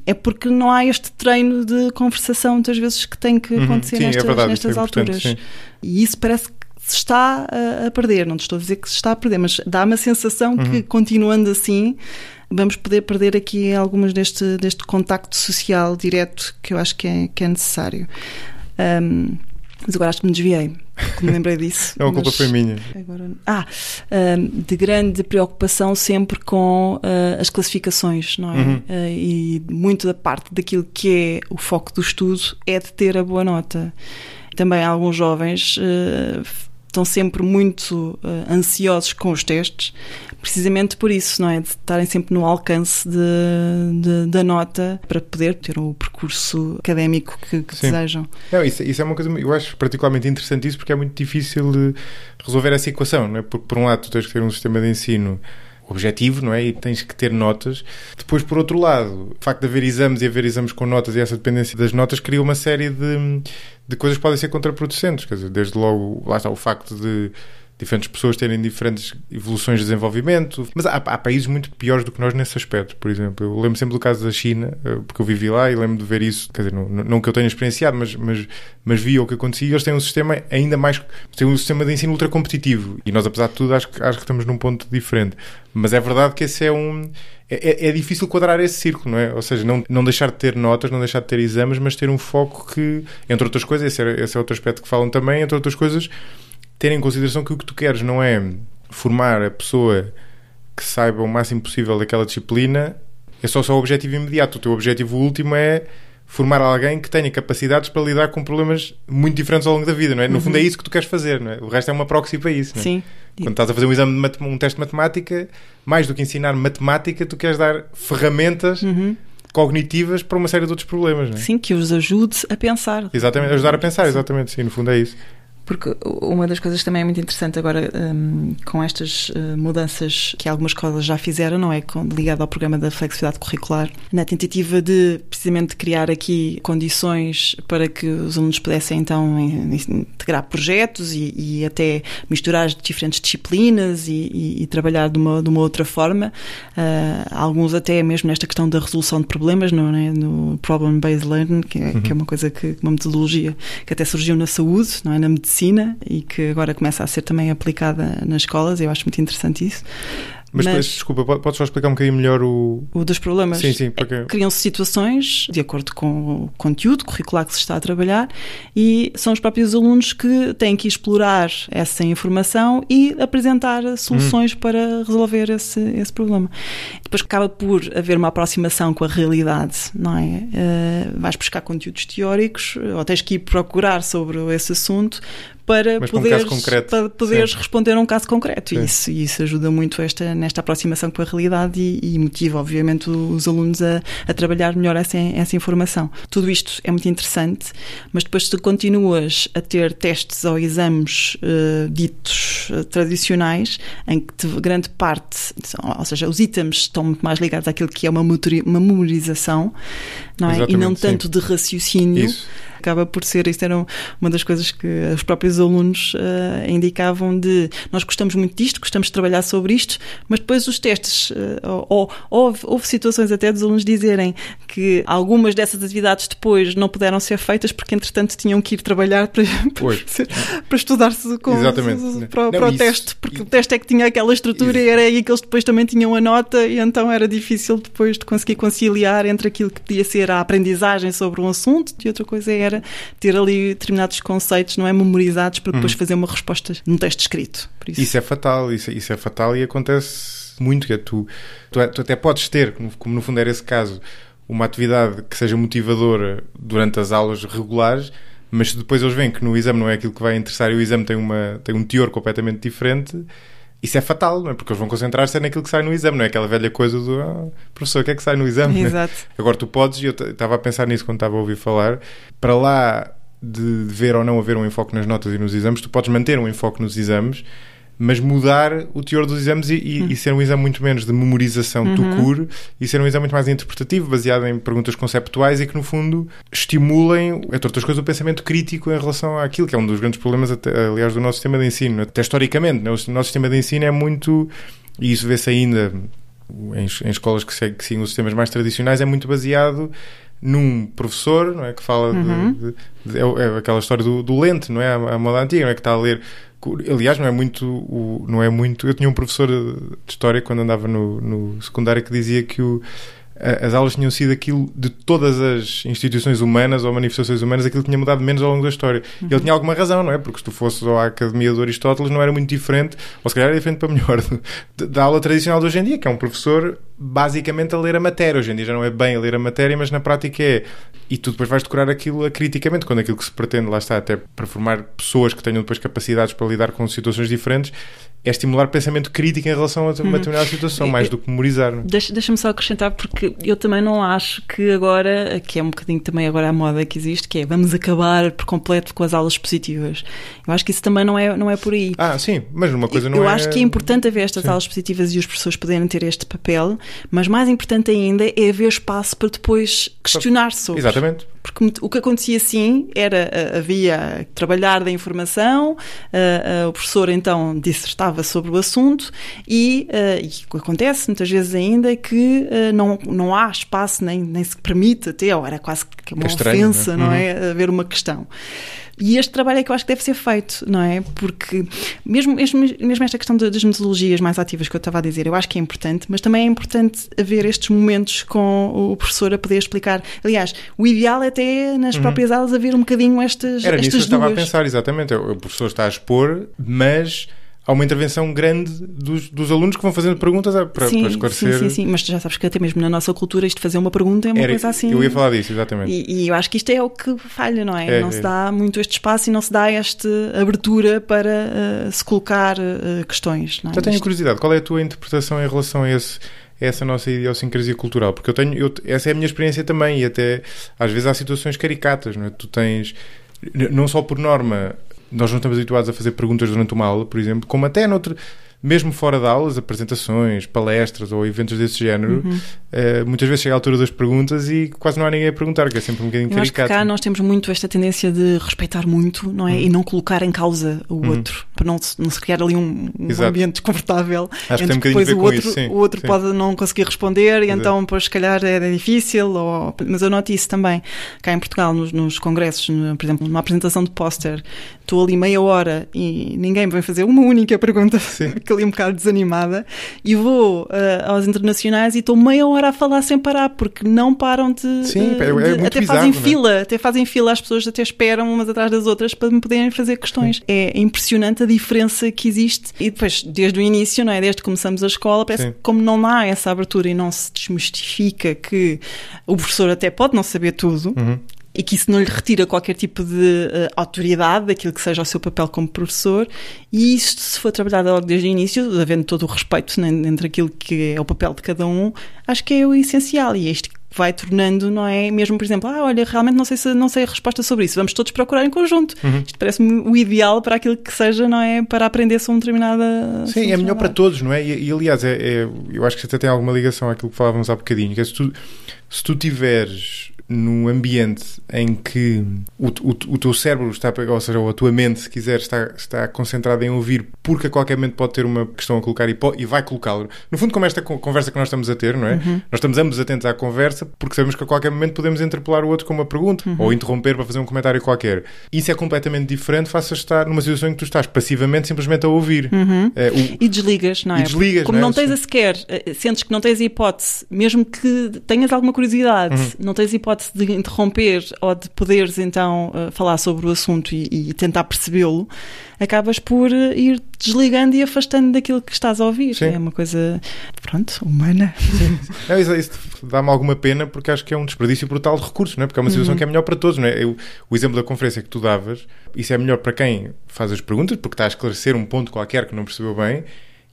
é porque não há este treino de conversação muitas vezes que tem que acontecer nestas alturas. Sim. E isso parece que se está a perder. Não te estou a dizer que se está a perder, mas dá-me a sensação que continuando assim vamos poder perder aqui algumas deste contacto social direto que eu acho que é necessário. Mas agora acho que me desviei, porque me lembrei disso. A culpa foi minha. De grande preocupação sempre com as classificações, não é? E muito da parte daquilo que é o foco do estudo é de ter a boa nota. Também alguns jovens estão sempre muito ansiosos com os testes, precisamente por isso, não é? De estarem sempre no alcance da nota para poder ter o percurso académico que desejam. Não, isso é uma coisa, eu acho particularmente interessante isso, porque é muito difícil de resolver essa equação, não é? Porque por um lado tu tens que ter um sistema de ensino objetivo, não é? E tens que ter notas. Depois, por outro lado, o facto de haver exames e haver exames com notas e essa dependência das notas cria uma série de coisas que podem ser contraproducentes. Quer dizer, desde logo, lá está o facto de diferentes pessoas terem diferentes evoluções de desenvolvimento. Mas há países muito piores do que nós nesse aspecto. Por exemplo, eu lembro sempre do caso da China, porque eu vivi lá e lembro de ver isso, quer dizer, não que eu tenha experienciado, mas vi o que acontecia. Eles têm um sistema ainda mais... têm um sistema de ensino ultra competitivo. E nós, apesar de tudo, acho que estamos num ponto diferente. Mas é verdade que esse é difícil quadrar esse círculo, não é? Ou seja, não deixar de ter notas, não deixar de ter exames, mas ter um foco que, entre outras coisas, esse é outro aspecto que falam também, entre outras coisas, ter em consideração que o que tu queres não é formar a pessoa que saiba o máximo possível daquela disciplina, é só o objetivo imediato. O teu objetivo último é formar alguém que tenha capacidades para lidar com problemas muito diferentes ao longo da vida, não é? No fundo é isso que tu queres fazer, não é? O resto é uma proxy para isso, não é? Sim. Quando estás a fazer um teste de matemática, mais do que ensinar matemática, tu queres dar ferramentas cognitivas para uma série de outros problemas, não é? Sim, que os ajude a pensar. Exatamente, ajudar a pensar, exatamente, sim, no fundo é isso. Porque uma das coisas também é muito interessante agora com estas mudanças que algumas escolas já fizeram, não é? Ligado ao programa da flexibilidade curricular, na tentativa de precisamente criar aqui condições para que os alunos pudessem então integrar projetos e até misturar as diferentes disciplinas e trabalhar de uma outra forma. Alguns até mesmo nesta questão da resolução de problemas, não é? No problem-based learning, que é uma coisa uma metodologia que até surgiu na saúde, não é? Na medicina, e que agora começa a ser também aplicada nas escolas. Eu acho muito interessante isso. Mas desculpa, podes só explicar um bocadinho melhor o dos problemas? Sim, porque... Criam-se situações de acordo com o conteúdo curricular que se está a trabalhar e são os próprios alunos que têm que explorar essa informação e apresentar soluções para resolver esse problema. Depois acaba por haver uma aproximação com a realidade, não é? Vais buscar conteúdos teóricos ou tens que ir procurar sobre esse assunto para Mas poderes responder a um caso concreto. Sim. E isso ajuda muito nesta aproximação com a realidade e motiva, obviamente, os alunos a trabalhar melhor essa informação. Tudo isto é muito interessante, mas depois tu continuas a ter testes ou exames ditos tradicionais, em que grande parte, ou seja, os itens estão muito mais ligados àquilo que é uma memorização, não é? E não tanto de raciocínio. Isso. Acaba por ser, isto era uma das coisas que os próprios alunos indicavam de, nós gostamos muito disto, gostamos de trabalhar sobre isto, mas depois os testes, houve situações até dos alunos dizerem que algumas dessas atividades depois não puderam ser feitas porque entretanto tinham que ir trabalhar para estudar-se para o teste, porque o teste é que tinha aquela estrutura e era aí que eles depois também tinham a nota e então era difícil depois de conseguir conciliar entre aquilo que podia ser a aprendizagem sobre um assunto e outra coisa era ter ali determinados conceitos, não é, memorizados para depois fazer uma resposta num texto escrito. Por isso é fatal, isso é fatal e acontece muito, que tu até podes ter, como no fundo era esse caso, uma atividade que seja motivadora durante as aulas regulares, mas se depois eles veem que no exame não é aquilo que vai interessar e o exame tem um teor completamente diferente, isso é fatal, não é? Porque eles vão concentrar-se naquilo que sai no exame, não é aquela velha coisa do professor, o que é que sai no exame? Exato. Né? Agora tu podes, e eu estava a pensar nisso quando estava a ouvir falar, para lá de ver ou não haver um enfoque nas notas e nos exames, tu podes manter um enfoque nos exames, mas mudar o teor dos exames e ser um exame muito menos de memorização tout court e ser um exame muito mais interpretativo, baseado em perguntas conceptuais e que, no fundo, estimulem, entre outras coisas, o pensamento crítico em relação àquilo, que é um dos grandes problemas, aliás, do nosso sistema de ensino. Até historicamente, né? O nosso sistema de ensino é muito, e isso vê-se ainda em escolas que seguem os sistemas mais tradicionais, é muito baseado num professor, não é, que fala é aquela história do lente, não é, a moda antiga, não é, que está a ler. Aliás, não é muito. Eu tinha um professor de história quando andava no secundário que dizia que as aulas tinham sido aquilo de todas as instituições humanas ou manifestações humanas, aquilo que tinha mudado menos ao longo da história. E ele tinha alguma razão, não é? Porque se tu fosses à Academia de Aristóteles não era muito diferente, ou se calhar era diferente para melhor, da aula tradicional de hoje em dia, que é um professor basicamente a ler a matéria. Hoje em dia já não é bem a ler a matéria, mas na prática é. E tu depois vais decorar aquilo criticamente, quando aquilo que se pretende, lá está, até para formar pessoas que tenham depois capacidades para lidar com situações diferentes, é estimular pensamento crítico em relação a uma determinada situação, mais do que memorizar. Deixa-me só acrescentar, porque eu também não acho que agora, que é um bocadinho também agora a moda que existe, que é vamos acabar por completo com as aulas expositivas. Eu acho que isso também não é por aí. Sim, mas uma coisa não eu acho que é importante haver estas aulas expositivas e os professores poderem ter este papel, mas mais importante ainda é haver espaço para depois questionar sobre. Exatamente. Porque o que acontecia assim havia trabalhar da informação, o professor então dissertava sobre o assunto e o que acontece muitas vezes ainda é que não há espaço, nem se permite até, ou era quase que uma ofensa, não é? Haver uma questão. E este trabalho é que eu acho que deve ser feito, não é? Porque mesmo esta questão das metodologias mais ativas que eu estava a dizer, eu acho que é importante, mas também é importante haver estes momentos com o professor a poder explicar. Aliás, o ideal é até nas próprias aulas haver um bocadinho estas Era nisso que eu estava a duas. pensar, exatamente. O professor está a expor, mas há uma intervenção grande dos alunos que vão fazendo perguntas para esclarecer. Sim, mas já sabes que até mesmo na nossa cultura isto de fazer uma pergunta é uma coisa assim. Eu ia falar disso, exatamente. E eu acho que isto é o que falha, não é? Não se dá muito este espaço e não se dá esta abertura para se colocar questões. Não é? Já tenho curiosidade, qual é a tua interpretação em relação a essa nossa idiosincrasia cultural? Porque essa é a minha experiência também, e até às vezes há situações caricatas, não é? Tu tens, não só por norma, nós não estamos habituados a fazer perguntas durante uma aula, por exemplo, como até mesmo fora de aulas, apresentações, palestras ou eventos desse género, muitas vezes chega a altura das perguntas e quase não há ninguém a perguntar, que é sempre um bocadinho caricato. Eu acho que cá nós temos muito esta tendência de respeitar muito, não é? E não colocar em causa o outro, para não se criar ali um ambiente desconfortável. Acho que tem um depois bocadinho a ver com isso, sim. O outro pode não conseguir responder e então depois se calhar é difícil, mas eu noto isso também. Cá em Portugal, nos congressos, por exemplo, numa apresentação de póster, estou ali meia hora e ninguém me vem fazer uma única pergunta, ali um bocado desanimada, e vou aos internacionais e estou meia hora a falar sem parar, porque não param de... Sim, é muito até bizarro, fazem fila, até fazem fila, as pessoas até esperam umas atrás das outras para me poderem fazer questões. É impressionante a diferença que existe. E depois, desde o início, não é? Desde que começamos a escola, parece que como não há essa abertura e não se desmistifica que o professor até pode não saber tudo, e que isso não lhe retira qualquer tipo de autoridade daquilo que seja o seu papel como professor, e isto, se for trabalhado logo desde o início, havendo todo o respeito, né, entre aquilo que é o papel de cada um, acho que é o essencial, e é isto que vai tornando, não é? Mesmo, por exemplo, olha, realmente não sei a resposta sobre isso, vamos todos procurar em conjunto. Isto parece-me o ideal para aquilo que seja, não é? Para aprender sobre uma determinada... Sim, é melhor para todos, não é? E aliás, eu acho que até tem alguma ligação àquilo que falávamos há bocadinho, que é se tu tiveres num ambiente em que o teu cérebro está, ou seja, ou a tua mente, se quiser, está concentrada em ouvir, porque a qualquer momento pode ter uma questão a colocar e vai colocá-lo. No fundo, como esta conversa que nós estamos a ter, não é? Nós estamos ambos atentos à conversa porque sabemos que a qualquer momento podemos interpelar o outro com uma pergunta ou interromper para fazer um comentário qualquer. Isso é completamente diferente face a estar numa situação em que tu estás passivamente simplesmente a ouvir. E desligas, não é? E desligas, como não é? Não tens a sequer, sentes que não tens a hipótese, mesmo que tenhas alguma curiosidade, não tens a hipótese de interromper ou de poderes então falar sobre o assunto e tentar percebê-lo, acabas por ir desligando e afastando daquilo que estás a ouvir. Sim. É uma coisa, pronto, humana. Isso dá-me alguma pena, porque acho que é um desperdício brutal de recursos, não é? Porque é uma situação que é melhor para todos, não é? O exemplo da conferência que tu davas, isso é melhor para quem faz as perguntas, porque está a esclarecer um ponto qualquer que não percebeu bem.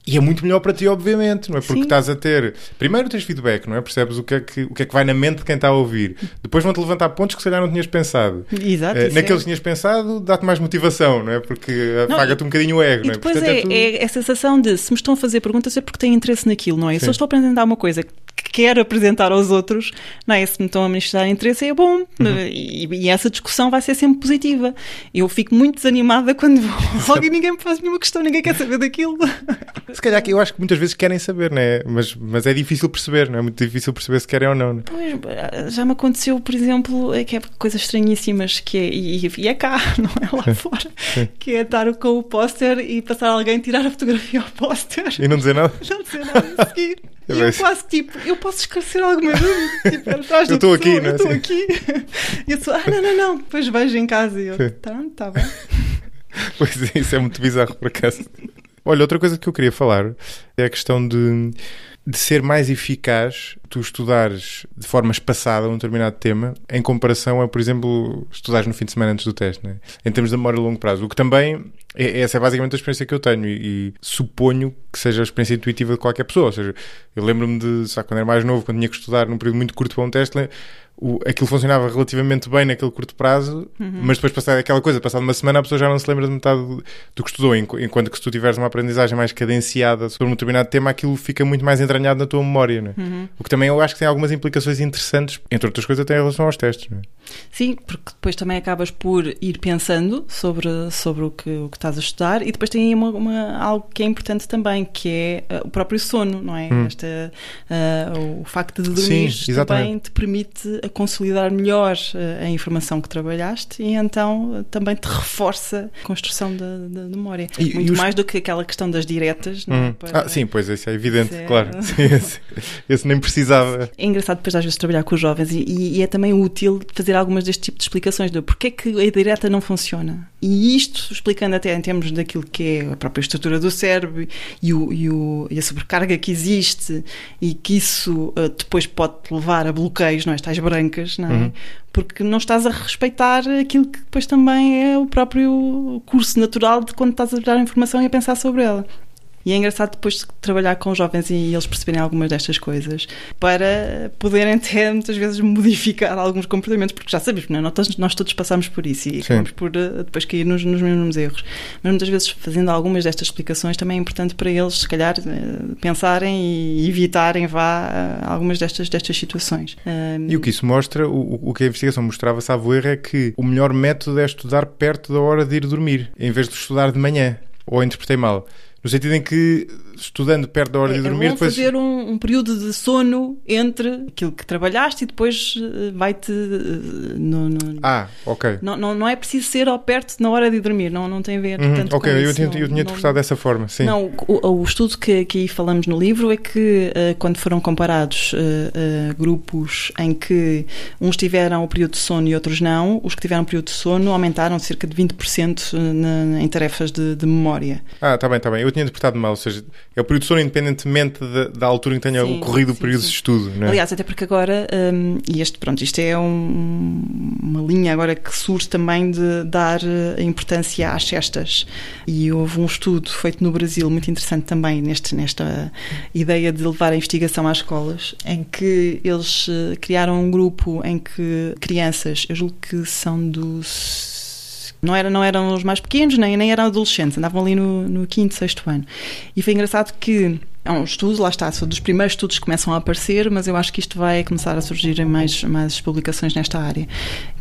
E é muito melhor para ti, obviamente, não é? Porque estás a ter... Primeiro tens feedback, não é? Percebes o que é que vai na mente de quem está a ouvir. Depois vão-te levantar pontos que se calhar não tinhas pensado. Exato. Naqueles que tinhas pensado, dá-te mais motivação, não é? Porque apaga-te um bocadinho o ego, e não é? depois Portanto, é a sensação de, se me estão a fazer perguntas é porque têm interesse naquilo, não é? Se eu estou a apresentar uma coisa que quero apresentar aos outros, não é? Se me estão a manifestar interesse, é bom. E essa discussão vai ser sempre positiva. Eu fico muito desanimada quando logo ninguém me faz nenhuma questão, ninguém quer saber daquilo. Se calhar que eu acho que muitas vezes querem saber, não é? Mas é difícil perceber, não é? Muito difícil perceber se querem ou não. Não é? Pois, já me aconteceu, por exemplo, que é coisas estranhíssimas, que é, e é cá, não é lá fora, que é estar com o póster e passar alguém tirar a fotografia ao póster. E não dizer nada? Não dizer nada a seguir. E eu quase tipo, eu posso esclarecer alguma dúvida? Tipo, atrás eu estou aqui, não é? Eu estou aqui. E eu sou, não. Depois vejo em casa e eu, tá bem. Pois é, isso é muito bizarro, por acaso. Olha, outra coisa que eu queria falar é a questão de ser mais eficaz tu estudares de forma espaçada um determinado tema em comparação a, por exemplo, estudares no fim de semana antes do teste, né? Em termos de memória a longo prazo. O que também, essa é basicamente a experiência que eu tenho e suponho que seja a experiência intuitiva de qualquer pessoa. Ou seja, eu lembro-me de, sabe, quando era mais novo, quando tinha que estudar num período muito curto para um teste, aquilo funcionava relativamente bem naquele curto prazo, mas depois passada uma semana a pessoa já não se lembra de metade do que estudou, enquanto que se tu tiveres uma aprendizagem mais cadenciada sobre um determinado tema, aquilo fica muito mais entranhado na tua memória, não é? O que também eu acho que tem algumas implicações interessantes, entre outras coisas até em relação aos testes, não é? Sim, porque depois também acabas por ir pensando sobre o que estás a estudar, e depois tem algo que é importante também, que é o próprio sono, não é? O facto de dormir também te permite consolidar melhor a informação que trabalhaste e então também te reforça a construção da memória. Muito mais do que aquela questão das diretas. Não é? Sim, pois isso é evidente, claro. Sim, esse nem precisava. É engraçado depois às vezes trabalhar com os jovens e é também útil fazer algumas deste tipo de explicações de porque é que a direta não funciona. E isto explicando até em termos daquilo que é a própria estrutura do cérebro e a sobrecarga que existe e que isso depois pode levar a bloqueios, não é? Estas brancas, não é? Porque não estás a respeitar aquilo que depois também é o próprio curso natural de quando estás a dar a informação e a pensar sobre ela. E é engraçado depois trabalhar com jovens e eles perceberem algumas destas coisas para poderem até muitas vezes modificar alguns comportamentos, porque já sabemos, não é? Nós todos passamos por isso e acabamos por depois cair nos mesmos erros. Mas muitas vezes fazendo algumas destas explicações também é importante para eles, se calhar, pensarem e evitarem algumas destas situações. E o que isso mostra, o que a investigação mostrava, salvo erro, é que o melhor método é estudar perto da hora de ir dormir, em vez de estudar de manhã. Ou interpretei mal? No sentido em que, estudando perto da hora de dormir... É bom depois fazer um período de sono entre aquilo que trabalhaste e depois vai-te... ok. Não é preciso ser ao perto na hora de dormir, não tem a ver tanto com isso. Eu tinha interpretado dessa forma, sim. Não, o estudo que aí falamos no livro é que quando foram comparados grupos em que uns tiveram o período de sono e outros não, os que tiveram o período de sono aumentaram cerca de 20% em tarefas de memória. Está bem. Eu tinha interpretado mal, ou seja, É o período de sono independentemente da altura em que tenha ocorrido o período de estudo, não é? Aliás, até porque agora, isto é uma linha agora que surge também de dar a importância às cestas. E houve um estudo feito no Brasil, muito interessante também, nesta ideia de levar a investigação às escolas, em que eles criaram um grupo em que crianças, eu julgo que são dos... Não eram os mais pequenos, nem eram adolescentes, andavam ali no 5º, 6º ano. E foi engraçado que é um estudo, lá está, são dos primeiros estudos que começam a aparecer, mas eu acho que isto vai começar a surgir em mais publicações nesta área.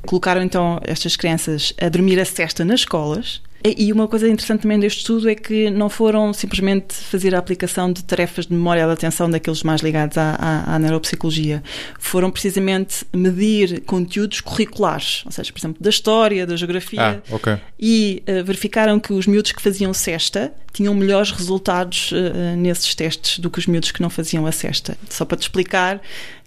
Colocaram então estas crianças a dormir a sesta nas escolas. E uma coisa interessante também deste estudo é que não foram simplesmente fazer a aplicação de tarefas de memória de atenção daqueles mais ligados à neuropsicologia. Foram precisamente medir conteúdos curriculares, ou seja, por exemplo, da história, da geografia. Okay. E verificaram que os miúdos que faziam sesta tinham melhores resultados nesses testes do que os miúdos que não faziam a sesta. Só para te explicar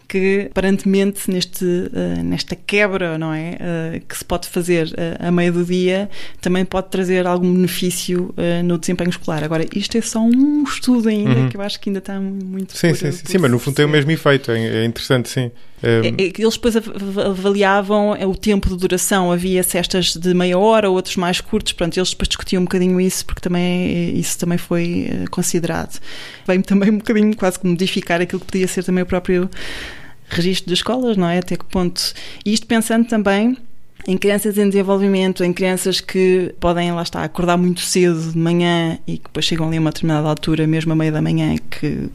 que, aparentemente, nesta quebra, não é, que se pode fazer a meio do dia, também pode trazer algum benefício no desempenho escolar. Agora, isto é só um estudo ainda, que eu acho que ainda está muito... Sim, mas no fundo tem o mesmo efeito, é interessante, sim. Eles depois avaliavam o tempo de duração, havia cestas de meia hora, outros mais curtos, portanto, eles depois discutiam um bocadinho isso, porque isso também foi considerado. Veio-me também um bocadinho quase que modificar aquilo que podia ser também o próprio registro das escolas, não é? Até que ponto... E isto pensando também em crianças em desenvolvimento, em crianças que podem, lá está, acordar muito cedo de manhã e que depois chegam ali a uma determinada altura, mesmo a meio da manhã, que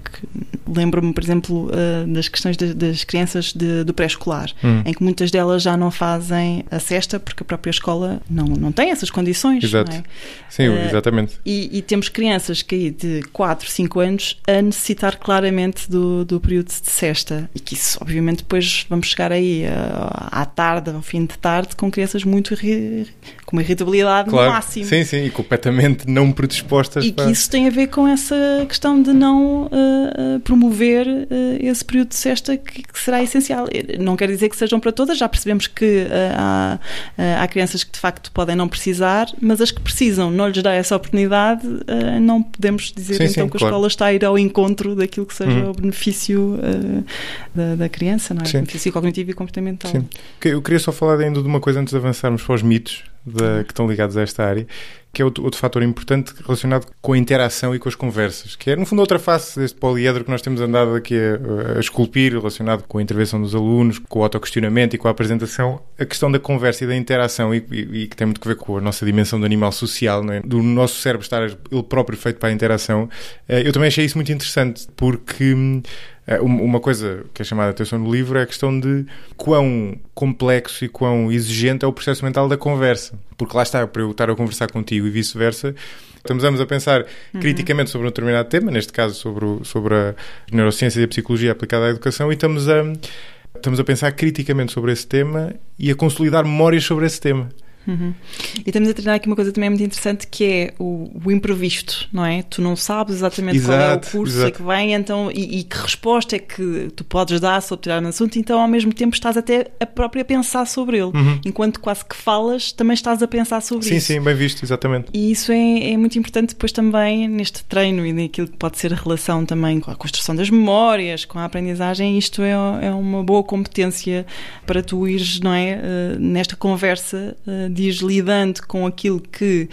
lembro-me, por exemplo, das questões das crianças do pré-escolar, em que muitas delas já não fazem a sesta porque a própria escola não tem essas condições. Exato. Não é? Sim, exatamente. E temos crianças que aí de 4, 5 anos a necessitar claramente do período de sesta, e que isso, obviamente, depois vamos chegar aí à tarde, ao fim de tarde, com crianças muito com uma irritabilidade no máximo. Sim, e completamente não predispostas. E que isso tem a ver com essa questão de não promover esse período de sesta que será essencial. Não quer dizer que sejam para todas, já percebemos que há crianças que de facto podem não precisar, mas as que precisam, não lhes dá essa oportunidade, não podemos dizer que a escola está a ir ao encontro daquilo que seja o benefício da criança, não é? O benefício cognitivo e comportamental. Sim. Eu queria só falar ainda de uma coisa antes de avançarmos para os mitos que estão ligados a esta área, que é outro fator importante relacionado com a interação e com as conversas, que é, no fundo, outra face deste poliedro que nós temos andado aqui a esculpir, relacionado com a intervenção dos alunos, com o autoquestionamento e com a apresentação, a questão da conversa e da interação, e que tem muito a ver com a nossa dimensão do animal social, não é? Do nosso cérebro estar ele próprio feito para a interação. Eu também achei isso muito interessante, porque uma coisa que é chamada a atenção no livro é a questão de quão complexo e quão exigente é o processo mental da conversa. Porque lá está, para eu estar a conversar contigo e vice-versa, estamos ambos a pensar criticamente sobre um determinado tema, neste caso sobre a neurociência e a psicologia aplicada à educação, e estamos a pensar criticamente sobre esse tema e a consolidar memórias sobre esse tema. E estamos a treinar aqui uma coisa também muito interessante, que é o imprevisto, não é? Tu não sabes exatamente qual é o curso a que vem, então, e que resposta é que tu podes dar sobre tirar um assunto, então ao mesmo tempo estás até a própria pensar sobre ele. Enquanto quase que falas, também estás a pensar sobre isso. Sim, bem visto, exatamente. E isso é muito importante depois também neste treino e naquilo que pode ser a relação também com a construção das memórias, com a aprendizagem. Isto é uma boa competência para tu ires, não é, nesta conversa, de ires lidando com aquilo que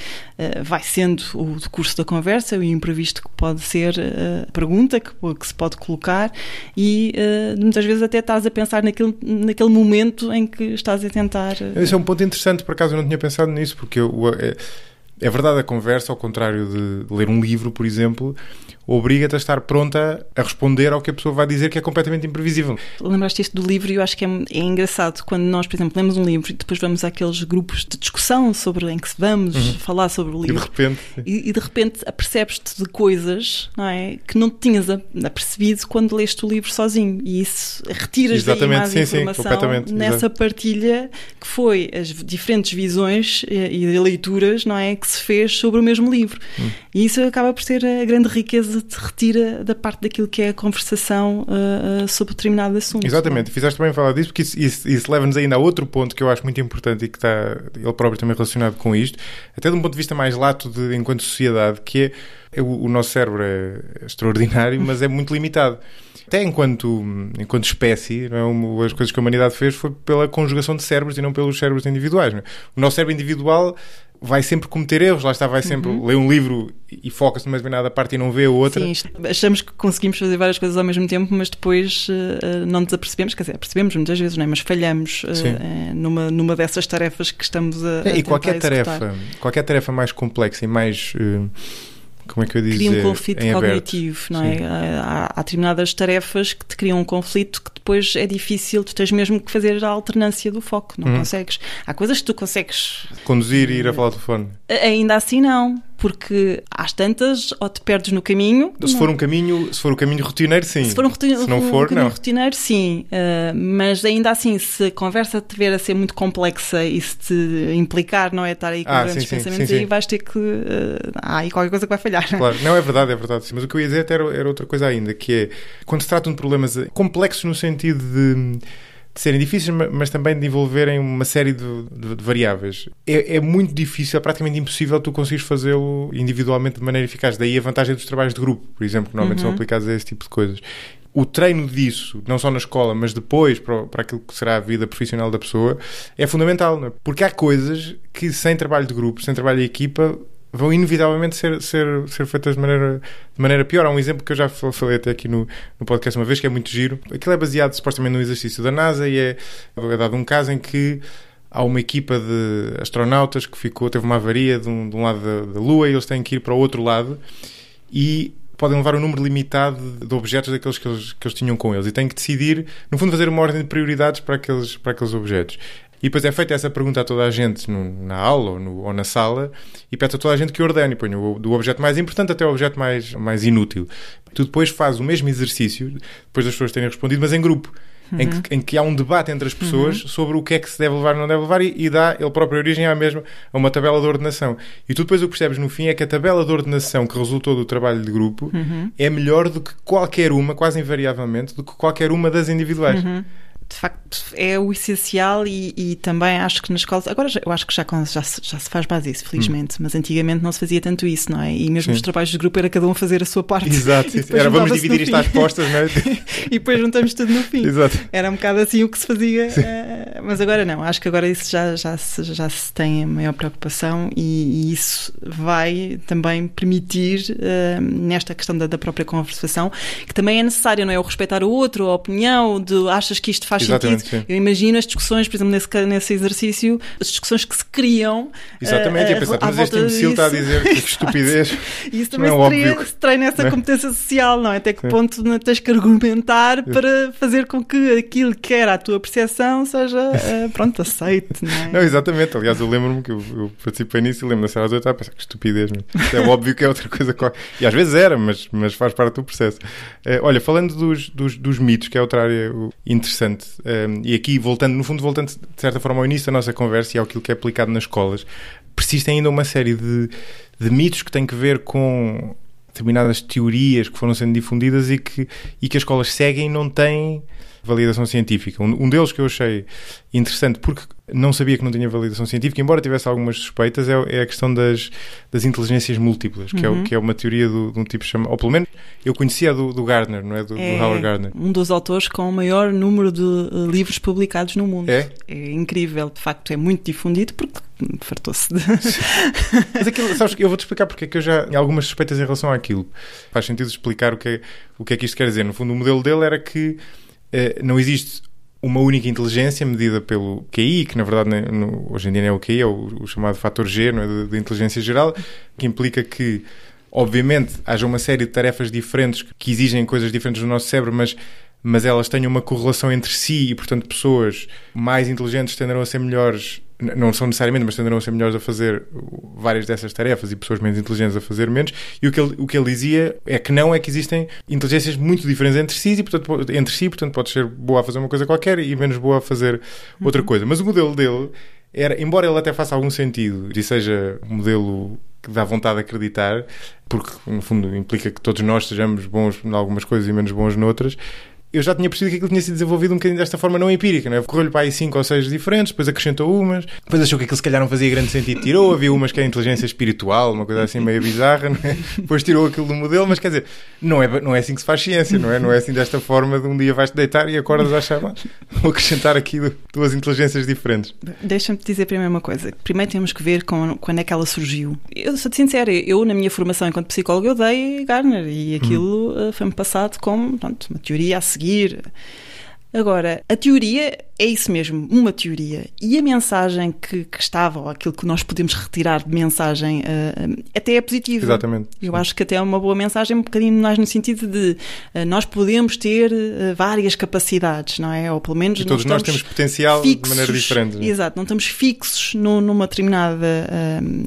vai sendo o curso da conversa, o imprevisto que pode ser a pergunta que se pode colocar, e muitas vezes até estás a pensar naquele momento em que estás a tentar... Esse é um ponto interessante, por acaso eu não tinha pensado nisso, porque é verdade, a conversa, ao contrário de ler um livro, por exemplo, obriga-te a estar pronta a responder ao que a pessoa vai dizer, que é completamente imprevisível. Lembraste isto do livro, e eu acho que é engraçado quando nós, por exemplo, lemos um livro e depois vamos àqueles grupos de discussão em que vamos falar sobre o livro, e de repente apercebes-te de coisas, não é, que não tinhas apercebido quando leste o livro sozinho, e isso retiras daí mais informação nessa partilha, que foi as diferentes visões e leituras, não é, que se fez sobre o mesmo livro. E isso acaba por ser a grande riqueza quase te retira da parte daquilo que é a conversação sobre determinado assunto. Exatamente, fizeste bem falar disso, porque isso leva-nos ainda a outro ponto que eu acho muito importante e que está ele próprio também relacionado com isto, até de um ponto de vista mais lato enquanto sociedade, que é o nosso cérebro é extraordinário, mas é muito limitado. Até enquanto espécie, não é? As coisas que a humanidade fez foi pela conjugação de cérebros e não pelos cérebros individuais. Não é? O nosso cérebro individual vai sempre cometer erros, lá está, vai sempre ler um livro e foca-se numa determinada parte e não vê a outra. Sim, achamos que conseguimos fazer várias coisas ao mesmo tempo, mas depois não nos apercebemos, quer dizer, percebemos muitas vezes, não é? Mas falhamos numa dessas tarefas que estamos a e qualquer tarefa mais complexa e mais... como é que eu digo? Cria um conflito cognitivo, não é? Há determinadas tarefas que te criam um conflito que depois é difícil, tu tens mesmo que fazer a alternância do foco, não consegues. Há coisas que tu consegues... Conduzir e ir a falar ao telefone. Ainda assim não, porque às tantas ou te perdes no caminho... Se for o caminho rotineiro, sim. Se não for, caminho rotineiro, sim. Mas ainda assim, se a conversa te ver a ser muito complexa e se te implicar, não é? Estar aí com grandes pensamentos, aí vais ter que... há aí qualquer coisa que vai falhar. Claro, não, é verdade. Mas o que eu ia dizer era outra coisa ainda, que é, quando se tratam de problemas complexos no sentido de serem difíceis, mas também de envolverem uma série de variáveis. É muito difícil, é praticamente impossível tu conseguires fazê-lo individualmente de maneira eficaz. Daí a vantagem dos trabalhos de grupo, por exemplo, que normalmente são aplicados a esse tipo de coisas. O treino disso, não só na escola, mas depois para aquilo que será a vida profissional da pessoa, é fundamental, não é? Porque há coisas que sem trabalho de grupo, sem trabalho de equipa, vão inevitavelmente ser feitas de maneira pior. Há um exemplo que eu já falei até aqui no podcast uma vez, que é muito giro. Aquilo é baseado supostamente num exercício da NASA e é dado um caso em que há uma equipa de astronautas que teve uma avaria de um lado da Lua e eles têm que ir para o outro lado e podem levar um número limitado de objetos daqueles que eles tinham com eles e têm que decidir, no fundo, fazer uma ordem de prioridades para aqueles objetos. E depois é feita essa pergunta a toda a gente na aula ou na sala e pede a toda a gente que ordene e põe do objeto mais importante até o objeto mais inútil. Tu depois fazes o mesmo exercício, depois das pessoas terem respondido, mas em grupo, em que há um debate entre as pessoas sobre o que é que se deve levar ou não deve levar e dá ele própria origem a uma tabela de ordenação. E tu depois o que percebes no fim é que a tabela de ordenação que resultou do trabalho de grupo é melhor do que quase invariavelmente, do que qualquer uma das individuais. De facto, é o essencial e também acho que nas escolas... Agora, eu acho que já se faz base isso, felizmente. Mas antigamente não se fazia tanto isso, não é? E mesmo os trabalhos de grupo era cada um fazer a sua parte. Exato. Era vamos dividir isto às postas, não é? E depois juntamos tudo no fim. Exato. Era um bocado assim o que se fazia. Mas agora não. Acho que agora isso já se tem a maior preocupação e isso vai também permitir, nesta questão da própria conversação, que também é necessário, não é? O respeitar o outro, a opinião, achas que isto faz exatamente, sentido. Sim. Eu imagino as discussões, por exemplo, nesse exercício, as discussões que se criam. Exatamente, e a pensar, mas este imbecil está a dizer que estupidez. E isso também se treina essa competência social, não é? Até que ponto tens que argumentar para fazer com que aquilo que era a tua percepção seja, aceite, não é? Não, exatamente. Aliás, eu lembro-me que eu participei nisso e lembro-me da sala de 8 a pensar que estupidez. É óbvio que é outra coisa. E às vezes era, mas faz parte do processo. Olha, falando dos mitos, que é outra área interessante, e aqui voltando de certa forma ao início da nossa conversa e ao que é aplicado nas escolas, persiste ainda uma série de mitos que têm que ver com determinadas teorias que foram sendo difundidas e que as escolas seguem e não têm validação científica. Um deles que eu achei interessante, porque não sabia que não tinha validação científica, embora tivesse algumas suspeitas, é a questão das inteligências múltiplas, que é uma teoria de um tipo chamado, ou pelo menos eu conhecia do Gardner, não é? Do Howard Gardner. Um dos autores com o maior número de livros publicados no mundo. É incrível, de facto é muito difundido porque fartou-se de... Mas aquilo, sabes, eu vou-te explicar porque é que eu já tenho algumas suspeitas em relação àquilo. Faz sentido explicar o que é que isto quer dizer. No fundo, o modelo dele era que não existe uma única inteligência medida pelo QI, que na verdade hoje em dia não é o QI, é o chamado fator G, não é? De inteligência geral, que implica que, obviamente, haja uma série de tarefas diferentes que exigem coisas diferentes do nosso cérebro, mas elas tenham uma correlação entre si e, portanto, pessoas mais inteligentes tenderão a ser melhores, não são necessariamente, mas tenderão a ser melhores a fazer várias dessas tarefas e pessoas menos inteligentes a fazer menos. E o que ele dizia é que existem inteligências muito diferentes entre si, portanto pode ser boa a fazer uma coisa qualquer e menos boa a fazer outra coisa. Mas o modelo dele era, embora ele até faça algum sentido e seja um modelo que dá vontade de acreditar, porque no fundo implica que todos nós sejamos bons em algumas coisas e menos bons noutras. Eu já tinha percebido que aquilo tinha sido desenvolvido um bocadinho desta forma não empírica, não é? Correu-lhe para aí 5 ou 6 diferentes, depois acrescentou umas, depois achou que aquilo se calhar não fazia grande sentido, tirou, havia umas que é inteligência espiritual, uma coisa assim meio bizarra, não é? Depois tirou aquilo do modelo, mas quer dizer, não é assim que se faz ciência, não é? Não é assim desta forma de um dia vais-te deitar e acordas a achar, vou acrescentar aqui 2 inteligências diferentes. Deixa-me dizer primeiro uma coisa. Primeiro temos que ver quando é que ela surgiu. Eu sou-te sincera, eu na minha formação enquanto psicóloga eu dei Gardner e aquilo foi-me passado como pronto, uma teoria a seguir. Agora, a teoria é isso mesmo, uma teoria. E a mensagem que estava, ou aquilo que nós podemos retirar de mensagem, até é positiva. Exatamente. Eu acho que até é uma boa mensagem, um bocadinho mais no sentido de nós podemos ter várias capacidades, não é? Ou pelo menos e todos nós temos potencial fixos, de maneira diferente. Não é? Exato, não estamos fixos numa determinada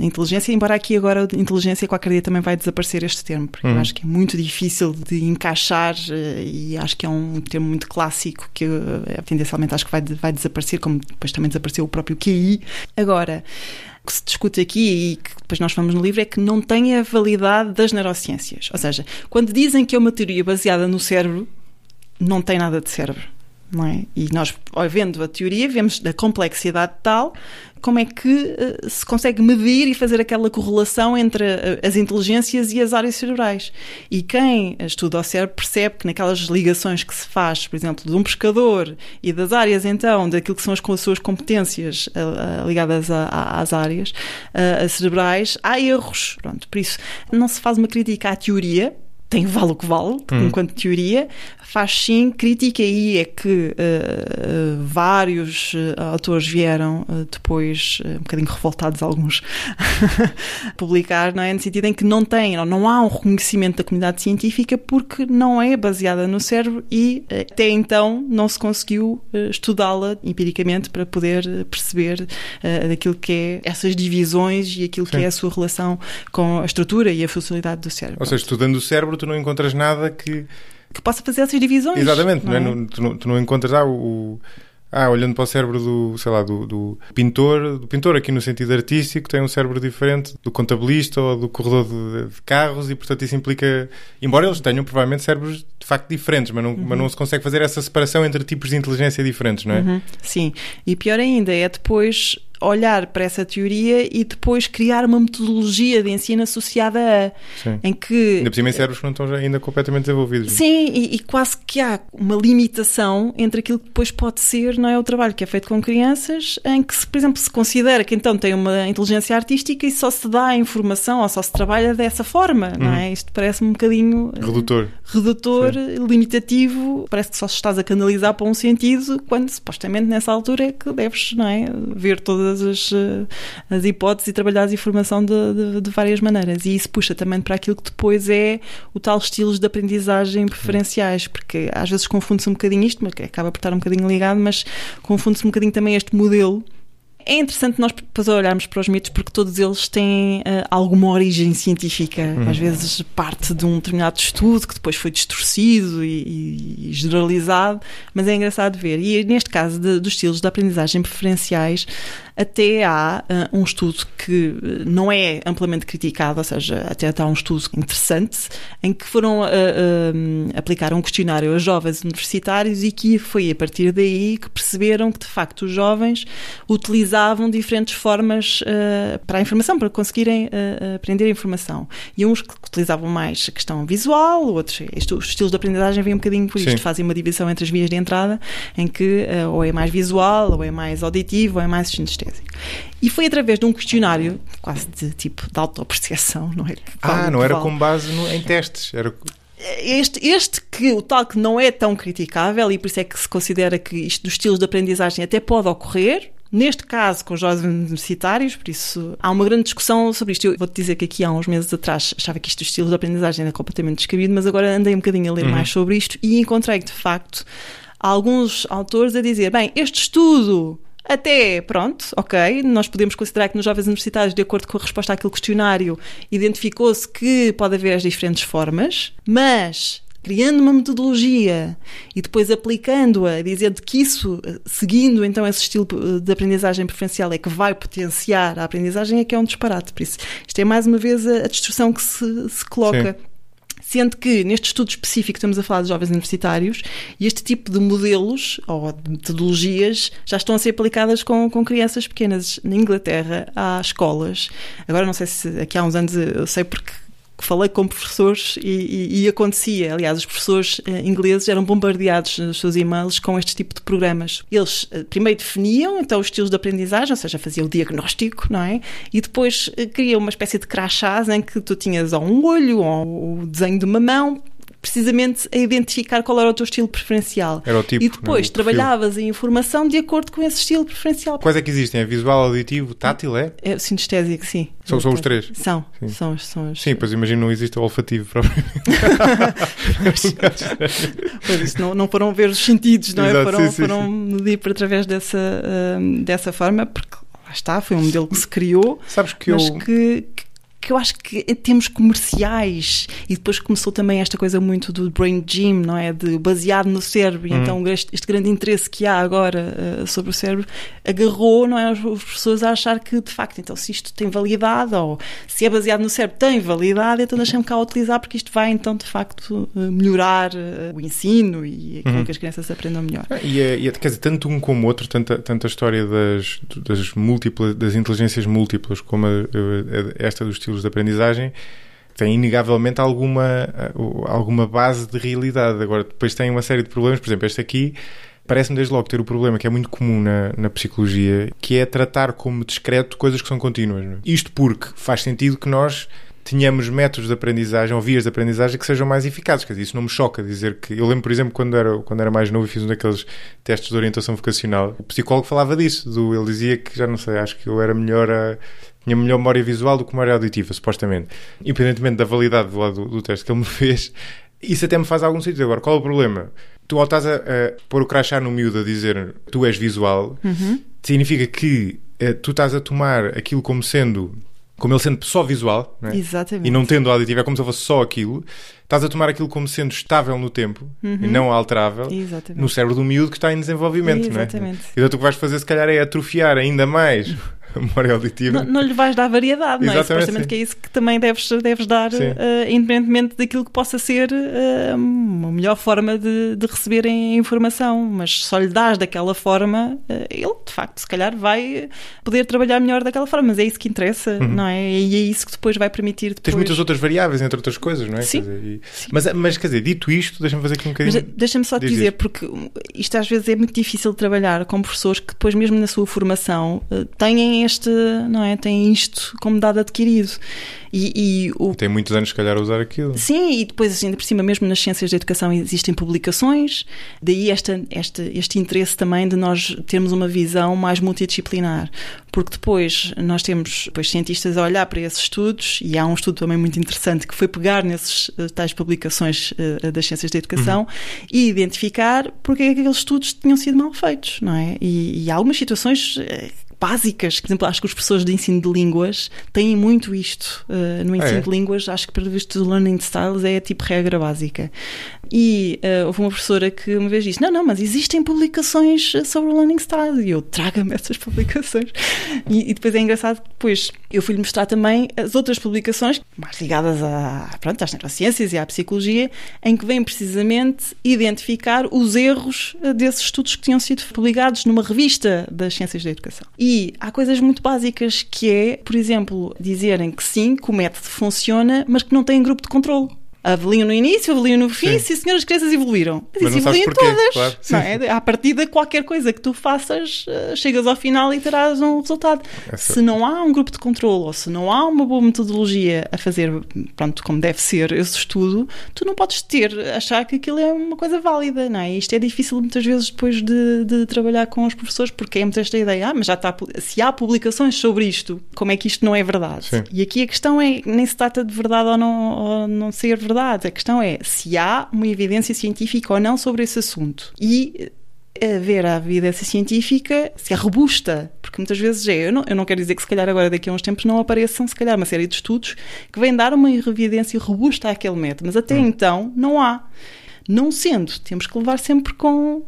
inteligência, embora aqui agora a inteligência qualquer dia também vai desaparecer este termo, porque eu acho que é muito difícil de encaixar e acho que é um termo muito clássico que tendencialmente acho que vai desaparecer, como depois também desapareceu o próprio QI. Agora, o que se discute aqui e que depois nós falamos no livro é que não tem a validade das neurociências. Ou seja, quando dizem que é uma teoria baseada no cérebro, não tem nada de cérebro, não é? E nós, vendo a teoria, vemos a complexidade tal, como é que se consegue medir e fazer aquela correlação entre as inteligências e as áreas cerebrais. E quem estuda o cérebro percebe que naquelas ligações que se faz, por exemplo, de um pescador e das áreas, então, daquilo que são as suas competências ligadas às áreas cerebrais, há erros. Pronto, por isso, não se faz uma crítica à teoria, vale o que vale, enquanto teoria, faz sim crítica, e é que vários autores vieram depois, um bocadinho revoltados alguns, publicar, não é? No sentido em que não há um reconhecimento da comunidade científica porque não é baseada no cérebro e até então não se conseguiu estudá-la empiricamente para poder perceber daquilo que é essas divisões e aquilo que é a sua relação com a estrutura e a funcionalidade do cérebro. Ou seja, estudando o cérebro tu não encontras nada que possa fazer essas divisões. Exatamente, não é? Tu não encontras olhando para o cérebro do pintor aqui no sentido artístico, tem um cérebro diferente do contabilista ou do corredor de carros, e portanto isso implica, embora eles tenham provavelmente cérebros de facto diferentes, mas não se consegue fazer essa separação entre tipos de inteligência diferentes, não é? Sim, e pior ainda é depois olhar para essa teoria e depois criar uma metodologia de ensino associada em que... Ainda por cima em cérebros que não estão ainda completamente desenvolvidos. Sim, e quase que há uma limitação entre aquilo que depois pode ser, não é, o trabalho que é feito com crianças, em que, por exemplo, se considera que então tem uma inteligência artística e só se dá a informação ou só se trabalha dessa forma, não é? Isto parece-me um bocadinho... Redutor, limitativo, parece que só estás a canalizar para um sentido, quando supostamente nessa altura é que deves, não é, ver todas as hipóteses e trabalhar a informação de várias maneiras. E isso puxa também para aquilo que depois é o tal estilos de aprendizagem preferenciais, porque às vezes confunde-se um bocadinho isto, mas acaba por estar um bocadinho ligado, mas confunde-se um bocadinho também este modelo. É interessante nós depois olharmos para os mitos, porque todos eles têm alguma origem científica. Às vezes parte de um determinado estudo que depois foi distorcido e generalizado, mas é engraçado ver. E neste caso dos estilos de aprendizagem preferenciais, até há um estudo que não é amplamente criticado, ou seja, até há um estudo interessante, em que foram aplicar um questionário a jovens universitários e que foi a partir daí que perceberam que, de facto, os jovens utilizavam diferentes formas para a informação, para conseguirem aprender a informação. E uns que utilizavam mais a questão visual, outros... Os estilos de aprendizagem vêm um bocadinho por isto, fazem uma divisão entre as vias de entrada, em que ou é mais visual, ou é mais auditivo, ou é mais sinestésico. E foi através de um questionário, quase de tipo de autopercepção, não é? Não era com base em testes, era... O tal que não é tão criticável, e por isso é que se considera que isto dos estilos de aprendizagem até pode ocorrer, neste caso com jovens universitários, por isso há uma grande discussão sobre isto. Eu vou-te dizer que aqui há uns meses atrás achava que isto dos estilos de aprendizagem era completamente descabido, mas agora andei um bocadinho a ler mais sobre isto e encontrei que, de facto, há alguns autores a dizer, bem, este estudo... Até, pronto, ok, nós podemos considerar que nos jovens universitários, de acordo com a resposta àquele questionário, identificou-se que pode haver as diferentes formas, mas criando uma metodologia e depois aplicando-a, dizendo que isso, seguindo então esse estilo de aprendizagem preferencial, é que vai potenciar a aprendizagem, é que é um disparate. Por isso, isto é mais uma vez a distorção que se coloca. Sim. Sendo que, neste estudo específico, estamos a falar de jovens universitários e este tipo de modelos ou de metodologias já estão a ser aplicadas com crianças pequenas. Na Inglaterra há escolas, agora não sei se aqui há uns anos, eu sei porque falei com professores e acontecia. Aliás, os professores ingleses eram bombardeados nos seus e-mails com este tipo de programas. Eles primeiro definiam então os estilos de aprendizagem, ou seja, faziam o diagnóstico, não é? E depois criam uma espécie de crachás em que tu tinhas ou um olho ou o desenho de uma mão, precisamente a identificar qual era o teu estilo preferencial. Era o tipo, e depois trabalhavas a informação de acordo com esse estilo preferencial. Quais é que existem? É visual, auditivo, tátil, é? É o sinestésico, sim. São os três? São os... Sim, pois imagino não existe o olfativo propriamente. Pois isso, não foram ver os sentidos, não é? Exato, foram medir por através dessa forma, porque lá está, foi um modelo que se criou, sabes que mas que eu acho que em termos comerciais, e depois começou também esta coisa muito do brain gym, não é? De baseado no cérebro, e então este grande interesse que há agora sobre o cérebro agarrou, não é, as pessoas a achar que de facto, então se isto tem validade, ou se é baseado no cérebro tem validade, então deixem-me cá utilizar, porque isto vai então de facto melhorar o ensino e aquilo que as crianças aprendam melhor. E quer dizer, tanto um como o outro, tanto a história das inteligências múltiplas como esta dos estilos de aprendizagem tem inegavelmente alguma base de realidade. Agora, depois tem uma série de problemas. Por exemplo, este aqui parece-me desde logo ter o problema que é muito comum na psicologia, que é tratar como discreto coisas que são contínuas. Não é? Isto porque faz sentido que nós tenhamos métodos de aprendizagem ou vias de aprendizagem que sejam mais eficazes. Quer dizer, isso não me choca dizer que... Eu lembro, por exemplo, quando era mais novo e fiz um daqueles testes de orientação vocacional, o psicólogo falava disso. Ele dizia que, já não sei, acho que eu era tinha melhor memória visual do que memória auditiva, supostamente. Independentemente da validade do teste que ele me fez, isso até me faz algum sentido. Agora, qual é o problema? Tu, ao estás a pôr o crachá no miúdo a dizer tu és visual, significa que tu estás a tomar aquilo como ele sendo só visual, não é? Exatamente. E não tendo auditivo, é como se fosse só aquilo. Estás a tomar aquilo como sendo estável no tempo e não alterável. Exatamente. No cérebro do miúdo que está em desenvolvimento. Exatamente. Não é? Então, o que vais fazer, se calhar, é atrofiar ainda mais a memória auditiva. Não lhe vais dar variedade, não é? Exatamente, supostamente que é isso que também deves dar, independentemente daquilo que possa ser uma melhor forma de receber a informação. Mas só lhe dás daquela forma, ele, de facto, se calhar vai poder trabalhar melhor daquela forma. Mas é isso que interessa, não é? E é isso que depois vai permitir depois... Tens muitas outras variáveis, entre outras coisas, não é? Sim. Quer dizer, mas, quer dizer, dito isto, deixa-me fazer aqui um bocadinho... Mas deixa-me só te dizer, porque isto às vezes é muito difícil de trabalhar com professores que depois, mesmo na sua formação, têm isto como dado adquirido. Tem muitos anos, se calhar, a usar aquilo. Sim, e depois, assim, por cima, mesmo nas ciências da educação existem publicações, daí este interesse também de nós termos uma visão mais multidisciplinar, porque depois nós temos cientistas a olhar para esses estudos, e há um estudo também muito interessante que foi pegar nessas tais publicações das ciências da educação e identificar porque é que aqueles estudos tinham sido mal feitos, não é? E há algumas situações básicas, por exemplo, acho que os professores de ensino de línguas têm muito isto no ensino de línguas, acho que para visto do learning styles é tipo regra básica. E houve uma professora que uma vez disse, não, mas existem publicações sobre o learning style, e eu traga-me essas publicações. E depois é engraçado que depois eu fui-lhe mostrar também as outras publicações mais ligadas às neurociências e à psicologia, em que vêm precisamente identificar os erros desses estudos que tinham sido publicados numa revista das ciências da educação. E há coisas muito básicas que é, por exemplo, dizerem que sim, que o método funciona, mas que não tem grupo de controle. Avaliam no início, avaliam no fim, sim, senhor, as crianças evoluíram. Mas isso evoluem todas. Claro. Não é? À partida, qualquer coisa que tu faças, chegas ao final e terás um resultado. Se não há um grupo de controle, ou se não há uma boa metodologia a fazer, pronto, como deve ser esse estudo, tu não podes achar que aquilo é uma coisa válida, não é? Isto é difícil muitas vezes depois de trabalhar com os professores, porque é muito esta ideia, mas já está, se há publicações sobre isto, como é que isto não é verdade? Sim. E aqui a questão é, nem se trata de verdade ou não ser verdade. A questão é se há uma evidência científica ou não sobre esse assunto. E haver a evidência científica, se é robusta, porque muitas vezes eu não quero dizer que se calhar agora daqui a uns tempos não apareçam, se calhar uma série de estudos que vêm dar uma evidência robusta àquele método, mas até então não há. Não sendo, temos que levar sempre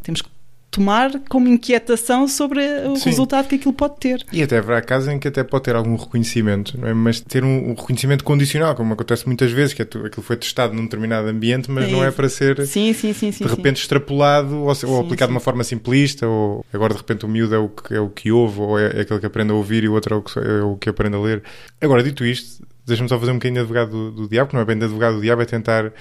temos que tomar como inquietação sobre o resultado que aquilo pode ter. E até haverá casos em que até pode ter algum reconhecimento, não é? Mas ter um reconhecimento condicional, como acontece muitas vezes, que aquilo foi testado num determinado ambiente, mas não é para ser de repente extrapolado ou aplicado de uma forma simplista, ou agora de repente o miúdo é o que ouve, ou é aquele que aprende a ouvir e o outro é o que aprende a ler. Agora, dito isto, deixa-me só fazer um bocadinho de advogado do diabo, que não é bem de advogado do diabo, é tentar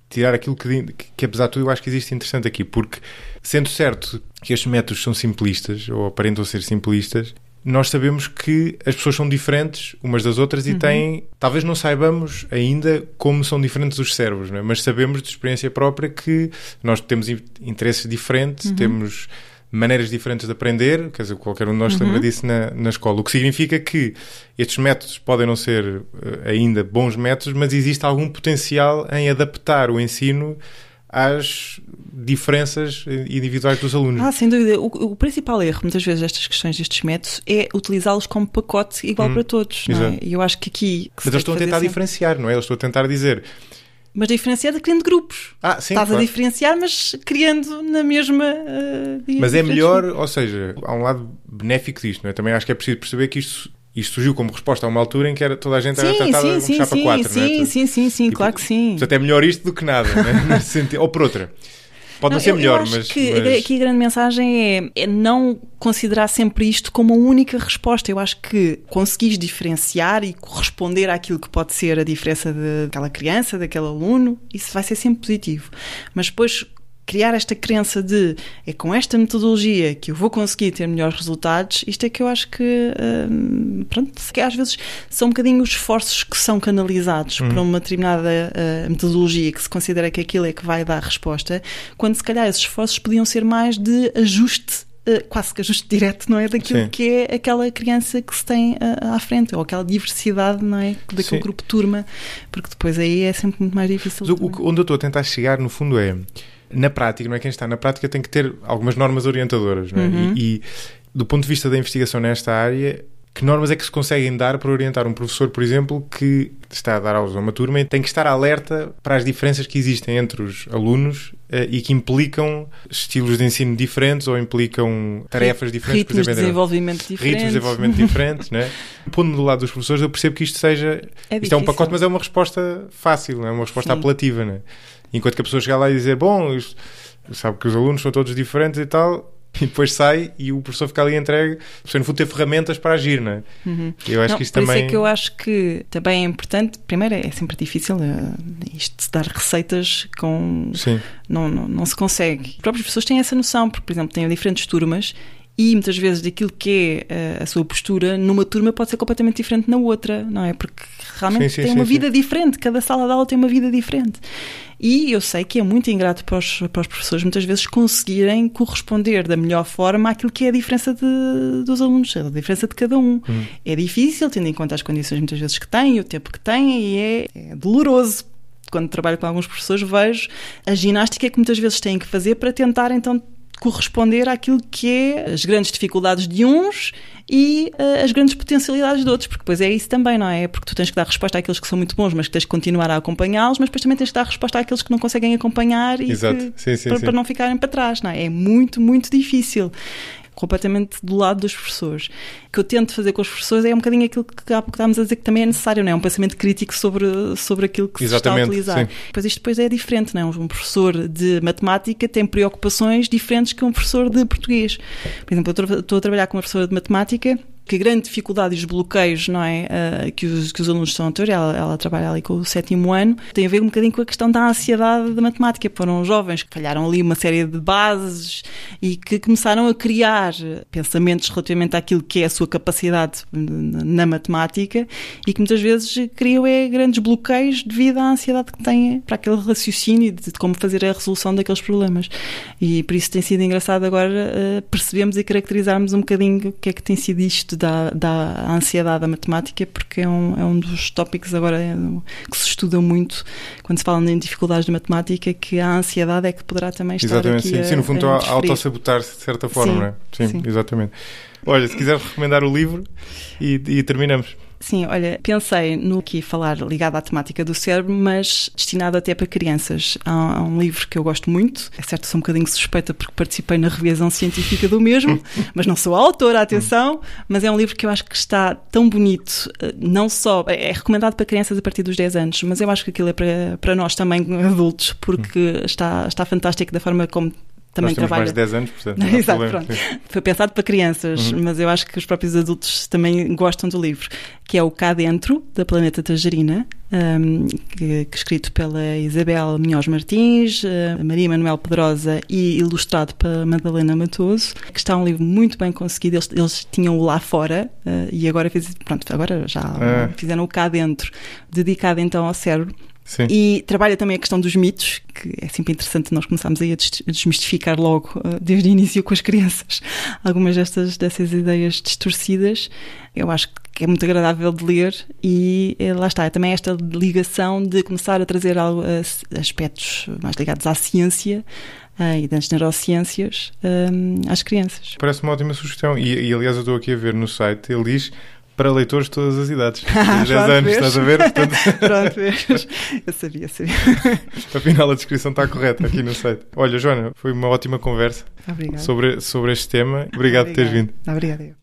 tirar aquilo que apesar de tudo eu acho que existe interessante aqui, porque sendo certo que estes métodos são simplistas, ou aparentam ser simplistas, nós sabemos que as pessoas são diferentes umas das outras e têm, talvez não saibamos ainda como são diferentes os cérebros, não é? Mas sabemos de experiência própria que nós temos interesses diferentes, temos maneiras diferentes de aprender, quer dizer, qualquer um de nós se lembra disso na escola, o que significa que estes métodos podem não ser ainda bons métodos, mas existe algum potencial em adaptar o ensino às diferenças individuais dos alunos. Sem dúvida. O principal erro, muitas vezes, destas questões, destes métodos, é utilizá-los como pacote igual para todos. Não é? E eu acho que aqui... Mas eles estão a tentar diferenciar, não é? Eles estão a tentar dizer... Mas diferenciar criando grupos. Sim, Estás a diferenciar, mas criando na mesma... mas é melhor, ou seja, há um lado benéfico disto, não é? Também acho que é preciso perceber que isto surgiu como resposta a uma altura em que toda a gente era tratada como chapa 4, não é? Sim, claro que sim. Portanto, é melhor isto do que nada, não é? Ou por outra. Pode não ser melhor, eu acho que aqui a grande mensagem é não considerar sempre isto como a única resposta. Eu acho que conseguires diferenciar e corresponder àquilo que pode ser a diferença daquela criança, daquele aluno, isso vai ser sempre positivo. Mas depois criar esta crença de é com esta metodologia que eu vou conseguir ter melhores resultados, isto é que eu acho que que às vezes são um bocadinho os esforços que são canalizados para uma determinada metodologia que se considera que aquilo é que vai dar resposta, quando se calhar esses esforços podiam ser mais de ajuste, quase que ajuste direto, não é? Daquilo que é aquela criança que se tem à frente, ou aquela diversidade, não é? Daquele grupo de turma, porque depois aí é sempre muito mais difícil. Onde eu estou a tentar chegar, no fundo, é na prática, não é? Quem está na prática tem que ter algumas normas orientadoras, não é? E do ponto de vista da investigação nesta área, que normas é que se conseguem dar para orientar um professor, por exemplo, que está a dar aulas a uma turma e tem que estar alerta para as diferenças que existem entre os alunos e que implicam estilos de ensino diferentes ou implicam tarefas diferentes. Ritmos de desenvolvimento diferentes, não é? Pondo-me do lado dos professores, eu percebo que isto seja... Isto é um pacote, mas é uma resposta fácil, não é? Uma resposta apelativa, não é? Enquanto que a pessoa chega lá e dizer, sabe que os alunos são todos diferentes e tal, e depois sai e o professor fica ali entregue, você no fundo ter ferramentas para agir, não é? Eu acho que isto também... Isso é que eu acho que também é importante. Primeiro, é sempre difícil isto de se dar receitas com... Sim. Não se consegue. Os próprios professores têm essa noção, porque, por exemplo, têm diferentes turmas e muitas vezes daquilo que é a sua postura numa turma pode ser completamente diferente na outra, não é? Porque realmente tem uma vida diferente, cada sala de aula tem uma vida diferente. E eu sei que é muito ingrato para os professores muitas vezes conseguirem corresponder da melhor forma àquilo que é a diferença dos alunos, a diferença de cada um. É difícil, tendo em conta as condições muitas vezes que têm, o tempo que têm, e é doloroso. Quando trabalho com alguns professores vejo a ginástica que muitas vezes têm que fazer para tentar então corresponder àquilo que é as grandes dificuldades de uns e as grandes potencialidades de outros, porque depois é isso também, não é? Porque tu tens que dar resposta àqueles que são muito bons, mas que tens que continuar a acompanhá-los, mas depois também tens que dar resposta àqueles que não conseguem acompanhar e para não ficarem para trás, não é? É muito, muito difícil. Completamente do lado dos professores. O que eu tento fazer com os professores é um bocadinho aquilo que há pouco estávamos a dizer que também é necessário, não é? Um pensamento crítico sobre aquilo que se está a utilizar. Pois isto depois é diferente, não é? Um professor de matemática tem preocupações diferentes que um professor de português. Por exemplo, eu estou a trabalhar com uma professora de matemática que a grande dificuldade e os bloqueios, não é, que os alunos estão a ter, ela trabalha ali com o 7º ano, tem a ver um bocadinho com a questão da ansiedade da matemática. Foram jovens que falharam ali uma série de bases e que começaram a criar pensamentos relativamente àquilo que é a sua capacidade na matemática e que muitas vezes criam grandes bloqueios devido à ansiedade que têm para aquele raciocínio de como fazer a resolução daqueles problemas. E por isso tem sido engraçado agora percebermos e caracterizarmos um bocadinho o que é que tem sido isto isto da ansiedade da matemática, porque é um dos tópicos agora que se estuda muito quando se fala em dificuldades de matemática, que a ansiedade é que poderá também estar exatamente, aqui sim, no fundo, a autossabotar-se de certa forma, sim, não é? sim, Exatamente. Olha, se quiseres recomendar o livro e terminamos. Sim, olha, pensei no que falar ligado à temática do cérebro, mas destinado até para crianças. Há um livro que eu gosto muito, é certo, sou um bocadinho suspeita porque participei na revisão científica do mesmo, mas não sou a autora, atenção, mas é um livro que eu acho que está tão bonito, não só, é recomendado para crianças a partir dos 10 anos, mas eu acho que aquilo é para nós também adultos, porque está fantástico da forma como também nós temos trabalha. Mais de 10 anos, portanto. Exato, pronto. Foi pensado para crianças, mas eu acho que os próprios adultos também gostam do livro, que é o Cá Dentro, da Planeta Tangerina, que escrito pela Isabel Minhoz Martins, Maria Manuel Pedrosa e ilustrado pela Madalena Matoso, que está um livro muito bem conseguido. Eles tinham-o lá fora e agora já fizeram o Cá Dentro, dedicado então ao cérebro. Sim. E trabalha também a questão dos mitos, que é sempre interessante nós começarmos aí a desmistificar logo, desde o início com as crianças, algumas dessas ideias distorcidas. Eu acho que é muito agradável de ler e lá está, também esta ligação de começar a trazer aspectos mais ligados à ciência e das neurociências às crianças. Parece uma ótima sugestão e aliás eu estou aqui a ver no site, ele diz para leitores de todas as idades. 10 anos, estás a ver? Portanto... Pronto, vês. Eu sabia. Afinal, a descrição está correta aqui no site. Olha, Joana, foi uma ótima conversa sobre este tema. Obrigado por teres vindo. Obrigada eu.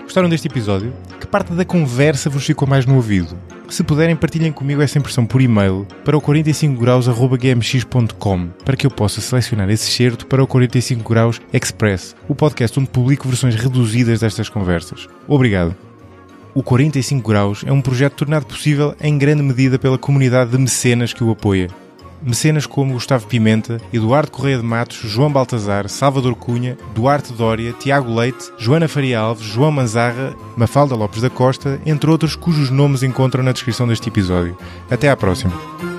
Gostaram deste episódio? Que parte da conversa vos ficou mais no ouvido? Se puderem, partilhem comigo essa impressão por e-mail para o 45graus@gmx.com para que eu possa selecionar esse excerto para o 45 Graus Express, o podcast onde publico versões reduzidas destas conversas. Obrigado. O 45 Graus é um projeto tornado possível em grande medida pela comunidade de mecenas que o apoia. Mecenas como Gustavo Pimenta, Eduardo Correia de Matos, João Baltazar, Salvador Cunha, Duarte Dória, Tiago Leite, Joana Faria Alves, João Manzarra, Mafalda Lopes da Costa, entre outros cujos nomes encontram na descrição deste episódio. Até à próxima.